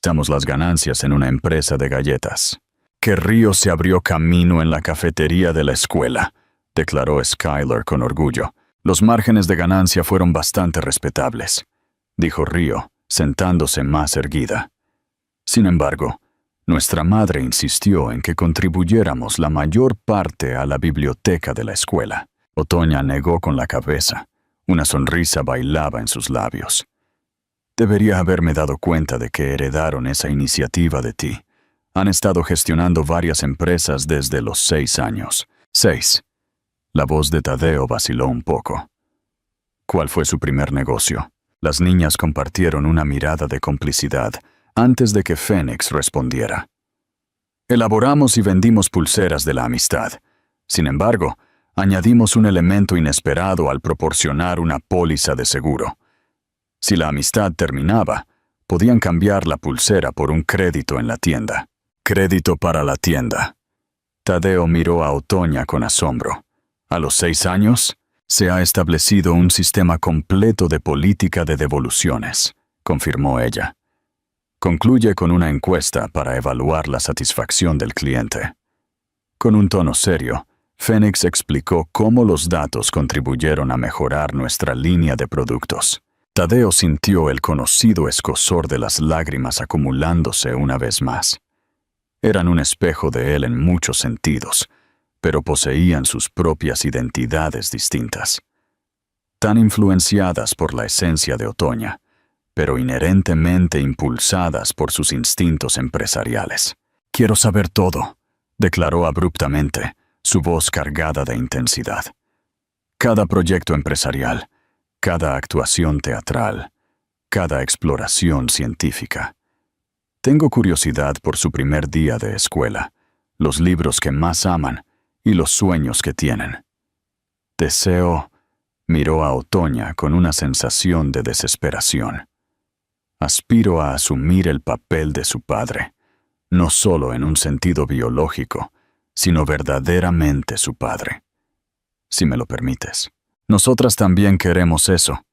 damos las ganancias en una empresa de galletas. Que Río se abrió camino en la cafetería de la escuela, declaró Skylar con orgullo. Los márgenes de ganancia fueron bastante respetables, dijo Río, sentándose más erguida. Sin embargo, nuestra madre insistió en que contribuyéramos la mayor parte a la biblioteca de la escuela. Otoña negó con la cabeza. Una sonrisa bailaba en sus labios. Debería haberme dado cuenta de que heredaron esa iniciativa de ti. Han estado gestionando varias empresas desde los 6 años. 6. La voz de Tadeo vaciló un poco. ¿Cuál fue su primer negocio? Las niñas compartieron una mirada de complicidad antes de que Phoenix respondiera. Elaboramos y vendimos pulseras de la amistad. Sin embargo, añadimos un elemento inesperado al proporcionar una póliza de seguro. Si la amistad terminaba, podían cambiar la pulsera por un crédito en la tienda. Crédito para la tienda. Tadeo miró a Otoña con asombro. A los 6 años, se ha establecido un sistema completo de política de devoluciones, confirmó ella. Concluye con una encuesta para evaluar la satisfacción del cliente. Con un tono serio, Phoenix explicó cómo los datos contribuyeron a mejorar nuestra línea de productos. Tadeo sintió el conocido escozor de las lágrimas acumulándose una vez más. Eran un espejo de él en muchos sentidos, pero poseían sus propias identidades distintas. Tan influenciadas por la esencia de Otoña, pero inherentemente impulsadas por sus instintos empresariales. «Quiero saber todo», declaró abruptamente, su voz cargada de intensidad. Cada proyecto empresarial, cada actuación teatral, cada exploración científica. Tengo curiosidad por su primer día de escuela, los libros que más aman y los sueños que tienen. Deseo... Miró a Otoña con una sensación de desesperación. Aspiro a asumir el papel de su padre, no solo en un sentido biológico, sino verdaderamente su padre. Si me lo permites. Nosotras también queremos eso,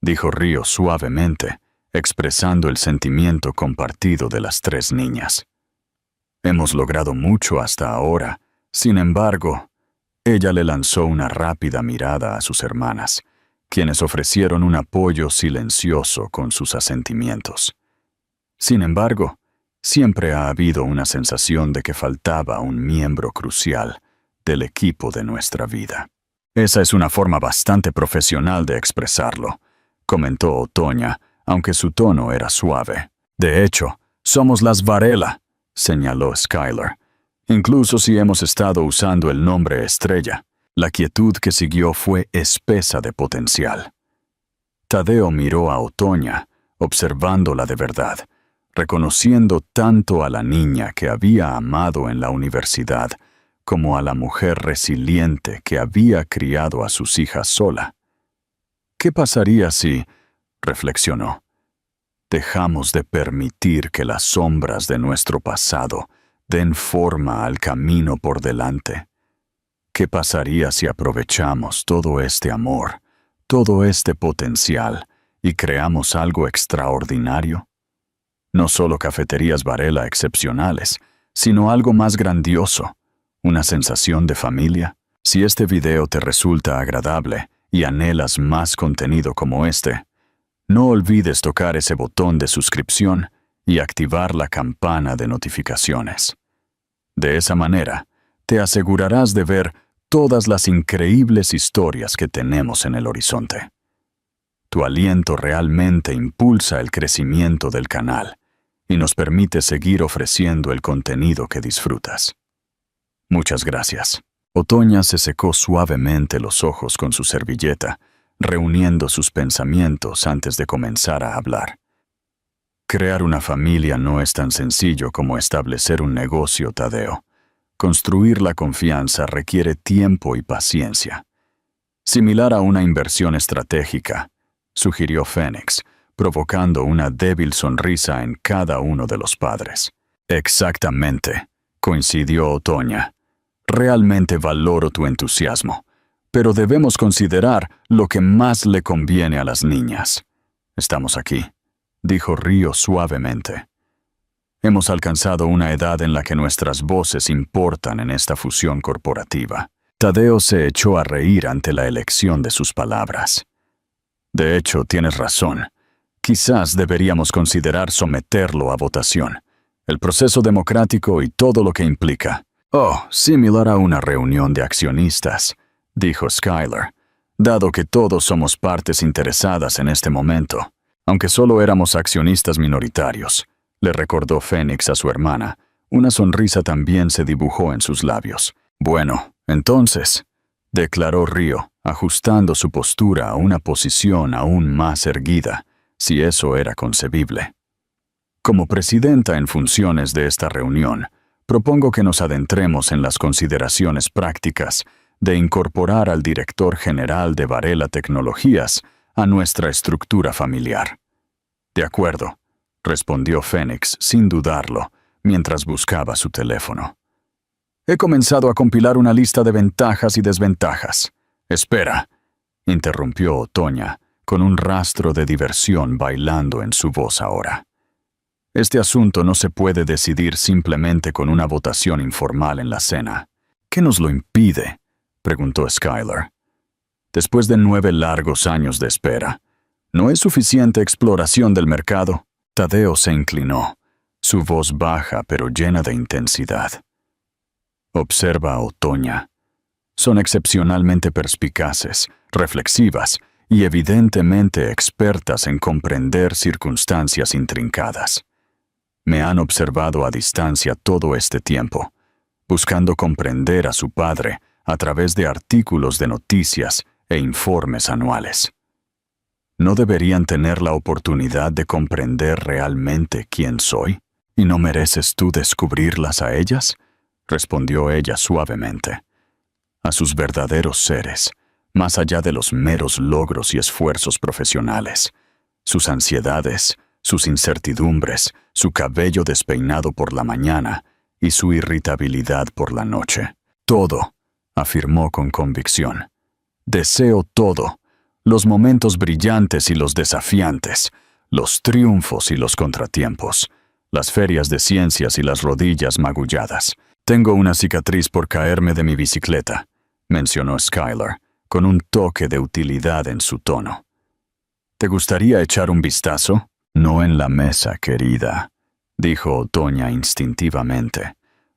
dijo Río suavemente, expresando el sentimiento compartido de las 3 niñas. Hemos logrado mucho hasta ahora. Sin embargo, ella le lanzó una rápida mirada a sus hermanas, quienes ofrecieron un apoyo silencioso con sus asentimientos. Sin embargo, siempre ha habido una sensación de que faltaba un miembro crucial del equipo de nuestra vida. Esa es una forma bastante profesional de expresarlo, comentó Otoña, aunque su tono era suave. De hecho, somos las Varela, señaló Skylar. Incluso si hemos estado usando el nombre Estrella, la quietud que siguió fue espesa de potencial. Tadeo miró a Otoña, observándola de verdad, reconociendo tanto a la niña que había amado en la universidad como a la mujer resiliente que había criado a sus hijas sola. ¿Qué pasaría si, reflexionó, dejamos de permitir que las sombras de nuestro pasado den forma al camino por delante? ¿Qué pasaría si aprovechamos todo este amor, todo este potencial y creamos algo extraordinario? No solo cafeterías Varela excepcionales, sino algo más grandioso, una sensación de familia. Si este video te resulta agradable y anhelas más contenido como este, no olvides tocar ese botón de suscripción y activar la campana de notificaciones. De esa manera, te asegurarás de ver todas las increíbles historias que tenemos en el horizonte. Tu aliento realmente impulsa el crecimiento del canal y nos permite seguir ofreciendo el contenido que disfrutas. Muchas gracias. Otoña se secó suavemente los ojos con su servilleta, reuniendo sus pensamientos antes de comenzar a hablar. Crear una familia no es tan sencillo como establecer un negocio, Tadeo. Construir la confianza requiere tiempo y paciencia. Similar a una inversión estratégica, sugirió Fénix, provocando una débil sonrisa en cada uno de los padres. Exactamente, coincidió Otoña. Realmente valoro tu entusiasmo, pero debemos considerar lo que más le conviene a las niñas. Estamos aquí, dijo Río suavemente. Hemos alcanzado una edad en la que nuestras voces importan en esta fusión corporativa. Tadeo se echó a reír ante la elección de sus palabras. De hecho, tienes razón. Quizás deberíamos considerar someterlo a votación. El proceso democrático y todo lo que implica. Oh, similar a una reunión de accionistas, dijo Skylar, dado que todos somos partes interesadas en este momento, aunque solo éramos accionistas minoritarios. Le recordó Fénix a su hermana. Una sonrisa también se dibujó en sus labios. Bueno, entonces, declaró Río, ajustando su postura a una posición aún más erguida, si eso era concebible. Como presidenta en funciones de esta reunión, propongo que nos adentremos en las consideraciones prácticas de incorporar al director general de Varela Tecnologías a nuestra estructura familiar. De acuerdo, respondió Fénix sin dudarlo, mientras buscaba su teléfono. He comenzado a compilar una lista de ventajas y desventajas. Espera, interrumpió Otoña, con un rastro de diversión bailando en su voz ahora. Este asunto no se puede decidir simplemente con una votación informal en la cena. ¿Qué nos lo impide?, preguntó Skylar. Después de 9 largos años de espera, ¿no es suficiente exploración del mercado? Tadeo se inclinó, su voz baja pero llena de intensidad. Observa a Otoña. Son excepcionalmente perspicaces, reflexivas y evidentemente expertas en comprender circunstancias intrincadas. Me han observado a distancia todo este tiempo, buscando comprender a su padre a través de artículos de noticias e informes anuales. ¿No deberían tener la oportunidad de comprender realmente quién soy? ¿Y no mereces tú descubrirlas a ellas?, respondió ella suavemente. A sus verdaderos seres, más allá de los meros logros y esfuerzos profesionales, sus ansiedades, sus incertidumbres, su cabello despeinado por la mañana y su irritabilidad por la noche. Todo, afirmó con convicción. Deseo todo, los momentos brillantes y los desafiantes, los triunfos y los contratiempos, las ferias de ciencias y las rodillas magulladas. Tengo una cicatriz por caerme de mi bicicleta, mencionó Skylar, con un toque de utilidad en su tono. ¿Te gustaría echar un vistazo? No en la mesa, querida, dijo Otoña instintivamente.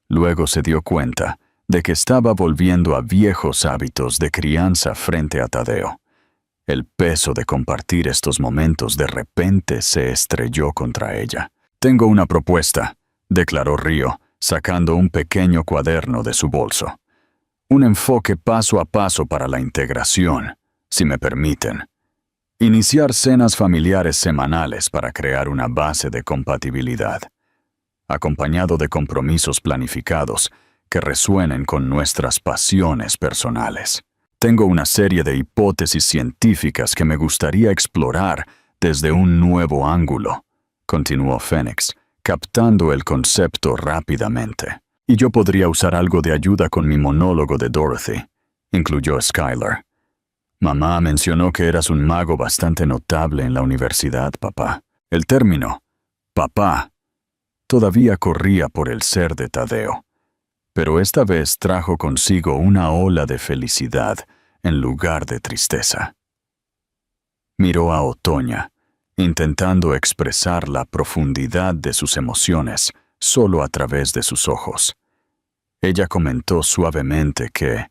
Luego se dio cuenta de que estaba volviendo a viejos hábitos de crianza frente a Tadeo. El peso de compartir estos momentos de repente se estrelló contra ella. Tengo una propuesta, declaró Río, sacando un pequeño cuaderno de su bolso. Un enfoque paso a paso para la integración, si me permiten. Iniciar cenas familiares semanales para crear una base de compatibilidad, acompañado de compromisos planificados que resuenen con nuestras pasiones personales. Tengo una serie de hipótesis científicas que me gustaría explorar desde un nuevo ángulo, continuó Phoenix, captando el concepto rápidamente. Y yo podría usar algo de ayuda con mi monólogo de Dorothy, incluyó Skylar. Mamá mencionó que eras un mago bastante notable en la universidad, papá. El término, papá, todavía corría por el ser de Tadeo, pero esta vez trajo consigo una ola de felicidad en lugar de tristeza. Miró a Otoña, intentando expresar la profundidad de sus emociones solo a través de sus ojos. Ella comentó suavemente que,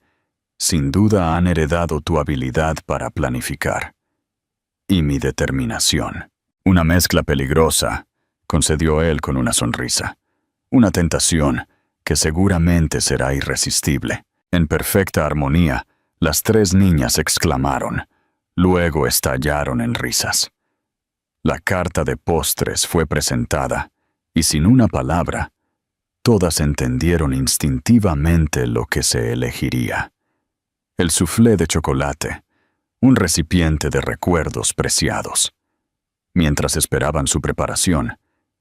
sin duda han heredado tu habilidad para planificar. Y mi determinación. Una mezcla peligrosa, concedió él con una sonrisa. Una tentación que seguramente será irresistible. En perfecta armonía, las tres niñas exclamaron. Luego estallaron en risas. La carta de postres fue presentada, y sin una palabra, todas entendieron instintivamente lo que se elegiría. El soufflé de chocolate, un recipiente de recuerdos preciados. Mientras esperaban su preparación,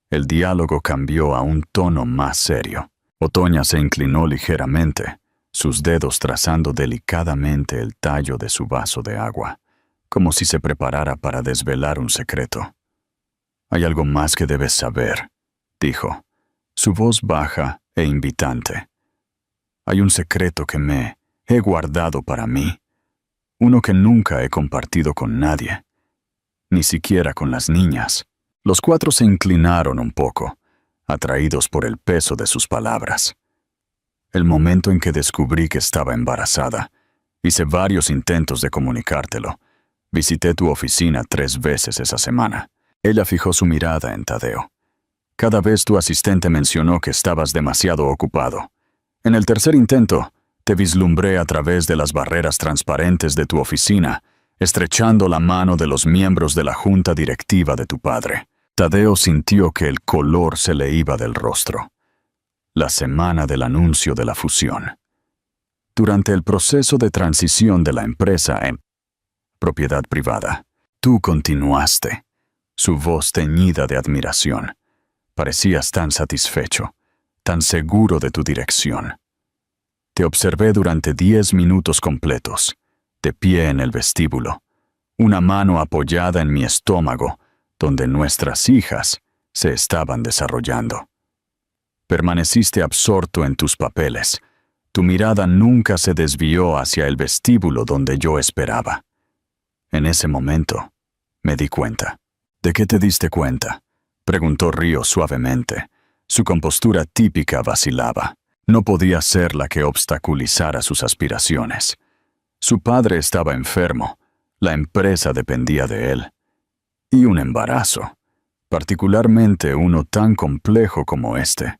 el diálogo cambió a un tono más serio. Otoña se inclinó ligeramente, sus dedos trazando delicadamente el tallo de su vaso de agua, como si se preparara para desvelar un secreto. Hay algo más que debes saber, dijo, su voz baja e invitante. Hay un secreto que me he guardado para mí, uno que nunca he compartido con nadie, ni siquiera con las niñas. Los cuatro se inclinaron un poco, atraídos por el peso de sus palabras. El momento en que descubrí que estaba embarazada, hice varios intentos de comunicártelo. Visité tu oficina 3 veces esa semana. Ella fijó su mirada en Tadeo. Cada vez tu asistente mencionó que estabas demasiado ocupado. En el tercer intento, te vislumbré a través de las barreras transparentes de tu oficina, estrechando la mano de los miembros de la junta directiva de tu padre. Tadeo sintió que el color se le iba del rostro. La semana del anuncio de la fusión. Durante el proceso de transición de la empresa en propiedad privada, tú continuaste. Su voz teñida de admiración. Parecías tan satisfecho, tan seguro de tu dirección. Te observé durante 10 minutos completos, de pie en el vestíbulo, una mano apoyada en mi estómago, donde nuestras hijas se estaban desarrollando. Permaneciste absorto en tus papeles. Tu mirada nunca se desvió hacia el vestíbulo donde yo esperaba. En ese momento, me di cuenta. ¿De qué te diste cuenta?, preguntó Río suavemente. Su compostura típica vacilaba. No podía ser la que obstaculizara sus aspiraciones. Su padre estaba enfermo, la empresa dependía de él. Y un embarazo, particularmente uno tan complejo como este.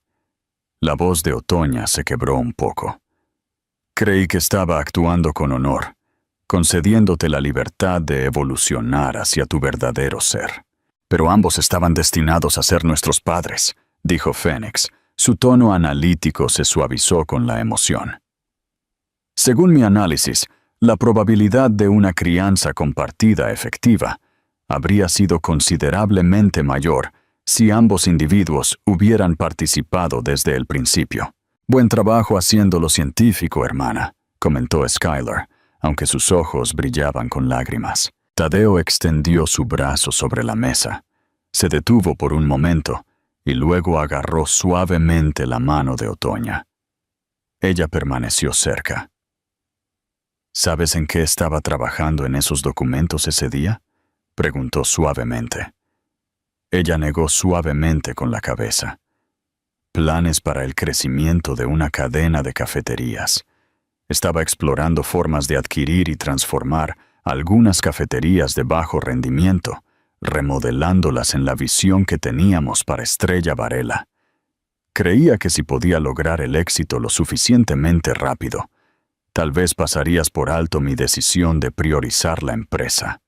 La voz de Otoña se quebró un poco. Creí que estaba actuando con honor, concediéndote la libertad de evolucionar hacia tu verdadero ser. Pero ambos estaban destinados a ser nuestros padres, dijo Phoenix. Su tono analítico se suavizó con la emoción. Según mi análisis, la probabilidad de una crianza compartida efectiva habría sido considerablemente mayor si ambos individuos hubieran participado desde el principio. «Buen trabajo haciéndolo científico, hermana», comentó Skylar, aunque sus ojos brillaban con lágrimas. Tadeo extendió su brazo sobre la mesa. Se detuvo por un momento y luego agarró suavemente la mano de Otoña. Ella permaneció cerca. «¿Sabes en qué estaba trabajando en esos documentos ese día?», preguntó suavemente. Ella negó suavemente con la cabeza. Planes para el crecimiento de una cadena de cafeterías. Estaba explorando formas de adquirir y transformar algunas cafeterías de bajo rendimiento, remodelándolas en la visión que teníamos para Estrella Varela. Creía que si podía lograr el éxito lo suficientemente rápido, tal vez pasarías por alto mi decisión de priorizar la empresa.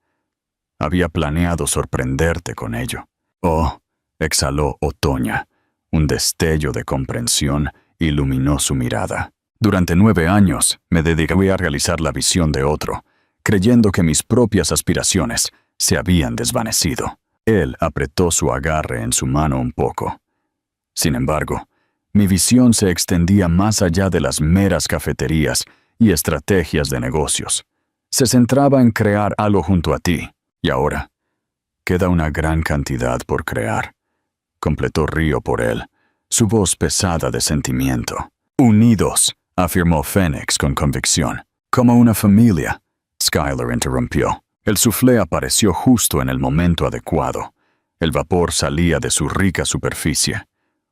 Había planeado sorprenderte con ello. «Oh», exhaló Otoña. Un destello de comprensión iluminó su mirada. «Durante 9 años me dediqué a realizar la visión de otro, creyendo que mis propias aspiraciones se habían desvanecido». Él apretó su agarre en su mano un poco. «Sin embargo, mi visión se extendía más allá de las meras cafeterías y estrategias de negocios. Se centraba en crear algo junto a ti. Y ahora, queda una gran cantidad por crear», completó Río por él, su voz pesada de sentimiento. «Unidos», afirmó Fénix con convicción. «Como una familia», Skylar interrumpió. El soufflé apareció justo en el momento adecuado. El vapor salía de su rica superficie.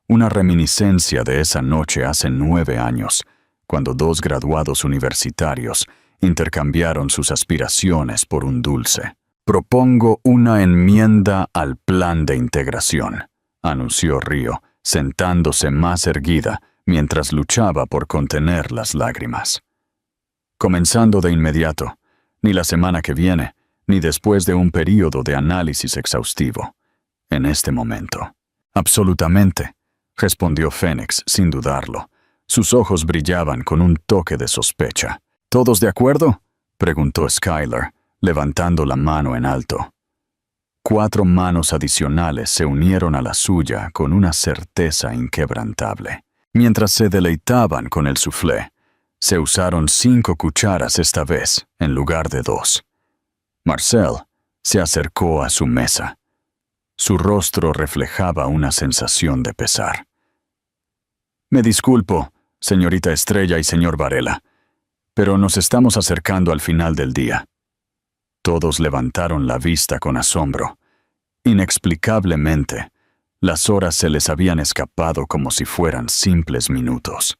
Una reminiscencia de esa noche hace 9 años, cuando 2 graduados universitarios intercambiaron sus aspiraciones por un dulce. «Propongo una enmienda al plan de integración», anunció Río, sentándose más erguida mientras luchaba por contener las lágrimas. «Comenzando de inmediato, ni la semana que viene, ni después de un período de análisis exhaustivo. En este momento». «Absolutamente», respondió Fénix sin dudarlo. Sus ojos brillaban con un toque de sospecha. «¿Todos de acuerdo?», preguntó Skylar, levantando la mano en alto. 4 manos adicionales se unieron a la suya con una certeza inquebrantable. Mientras se deleitaban con el soufflé, se usaron 5 cucharas esta vez, en lugar de 2. Marcel se acercó a su mesa. Su rostro reflejaba una sensación de pesar. «Me disculpo, señorita Estrella y señor Varela, pero nos estamos acercando al final del día». Todos levantaron la vista con asombro. Inexplicablemente, las horas se les habían escapado como si fueran simples minutos.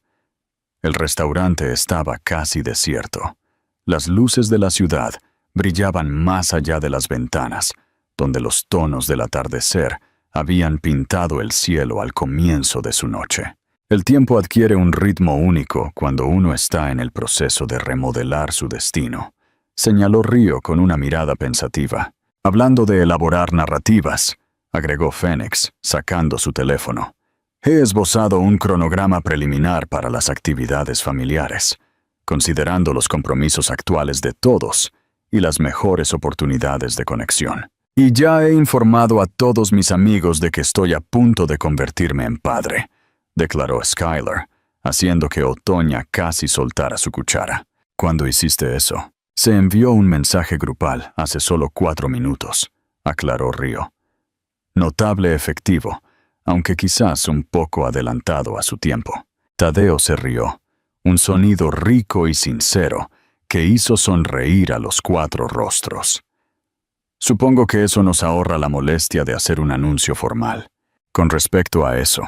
El restaurante estaba casi desierto. Las luces de la ciudad brillaban más allá de las ventanas, donde los tonos del atardecer habían pintado el cielo al comienzo de su noche. El tiempo adquiere un ritmo único cuando uno está en el proceso de remodelar su destino, señaló Río con una mirada pensativa. «Hablando de elaborar narrativas», agregó Fénix, sacando su teléfono. «He esbozado un cronograma preliminar para las actividades familiares, considerando los compromisos actuales de todos y las mejores oportunidades de conexión. Y ya he informado a todos mis amigos de que estoy a punto de convertirme en padre», declaró Skylar, haciendo que Otoña casi soltara su cuchara. «¿Cuándo hiciste eso?» «Se envió un mensaje grupal hace solo 4 minutos», aclaró Río. «Notable efectivo, aunque quizás un poco adelantado a su tiempo». Tadeo se rió, un sonido rico y sincero que hizo sonreír a los 4 rostros. «Supongo que eso nos ahorra la molestia de hacer un anuncio formal. Con respecto a eso»,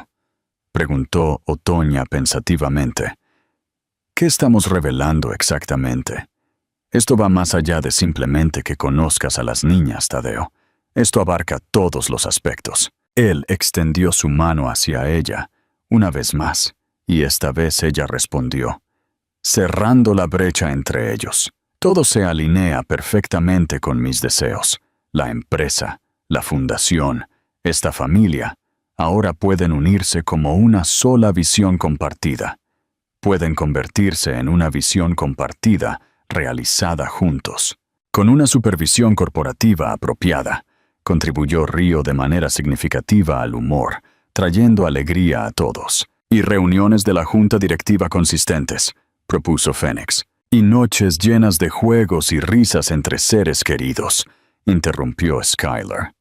preguntó Otoña pensativamente, «¿qué estamos revelando exactamente? Esto va más allá de simplemente que conozcas a las niñas, Tadeo. Esto abarca todos los aspectos». Él extendió su mano hacia ella, una vez más, y esta vez ella respondió, cerrando la brecha entre ellos. «Todo se alinea perfectamente con mis deseos. La empresa, la fundación, esta familia, ahora pueden unirse como una sola visión compartida. Pueden convertirse en una visión compartida realizada juntos. Con una supervisión corporativa apropiada, contribuyó Río de manera significativa al humor, trayendo alegría a todos. Y reuniones de la junta directiva consistentes, propuso Fénix. Y noches llenas de juegos y risas entre seres queridos, interrumpió Skylar.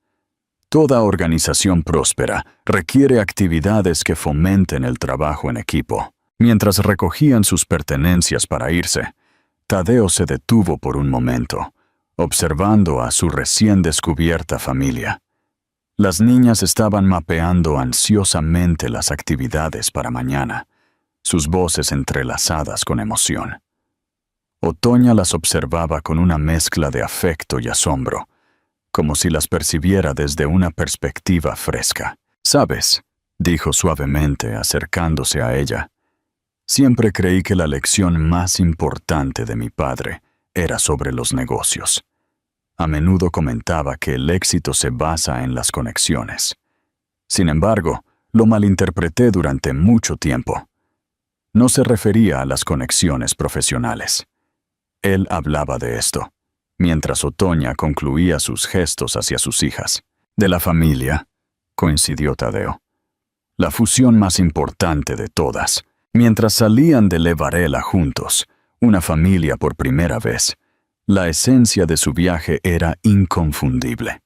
Toda organización próspera requiere actividades que fomenten el trabajo en equipo. Mientras recogían sus pertenencias para irse, Tadeo se detuvo por un momento, observando a su recién descubierta familia. Las niñas estaban mapeando ansiosamente las actividades para mañana, sus voces entrelazadas con emoción. Otoña las observaba con una mezcla de afecto y asombro, como si las percibiera desde una perspectiva fresca. «¿Sabes?», dijo suavemente, acercándose a ella. «Siempre creí que la lección más importante de mi padre era sobre los negocios. A menudo comentaba que el éxito se basa en las conexiones. Sin embargo, lo malinterpreté durante mucho tiempo. No se refería a las conexiones profesionales. Él hablaba de esto, mientras Otoña concluía sus gestos hacia sus hijas. De la familia, coincidió Tadeo. La fusión más importante de todas. Mientras salían de Le Varela juntos, una familia por primera vez, la esencia de su viaje era inconfundible.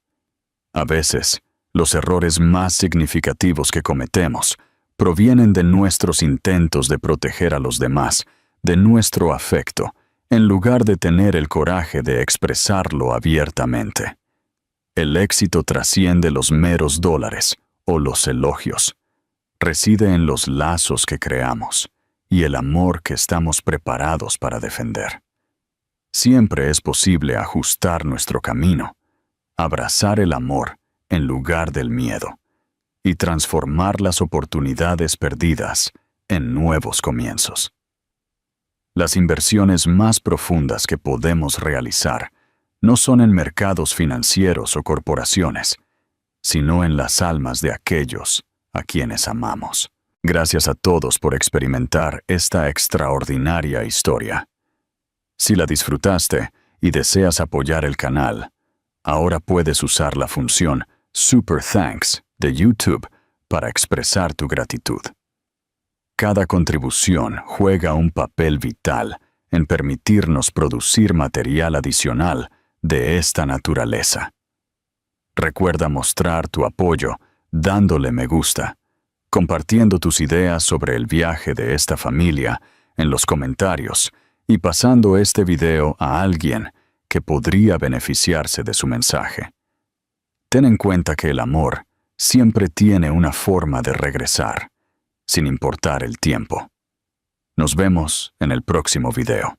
A veces, los errores más significativos que cometemos provienen de nuestros intentos de proteger a los demás, de nuestro afecto, en lugar de tener el coraje de expresarlo abiertamente. El éxito trasciende los meros dólares o los elogios. Reside en los lazos que creamos y el amor que estamos preparados para defender. Siempre es posible ajustar nuestro camino, abrazar el amor en lugar del miedo y transformar las oportunidades perdidas en nuevos comienzos. Las inversiones más profundas que podemos realizar no son en mercados financieros o corporaciones, sino en las almas de aquellos a quienes amamos. Gracias a todos por experimentar esta extraordinaria historia. Si la disfrutaste y deseas apoyar el canal, ahora puedes usar la función Super Thanks de YouTube para expresar tu gratitud. Cada contribución juega un papel vital en permitirnos producir material adicional de esta naturaleza. Recuerda mostrar tu apoyo dándole me gusta, compartiendo tus ideas sobre el viaje de esta familia en los comentarios y pasando este video a alguien que podría beneficiarse de su mensaje. Ten en cuenta que el amor siempre tiene una forma de regresar, sin importar el tiempo. Nos vemos en el próximo video.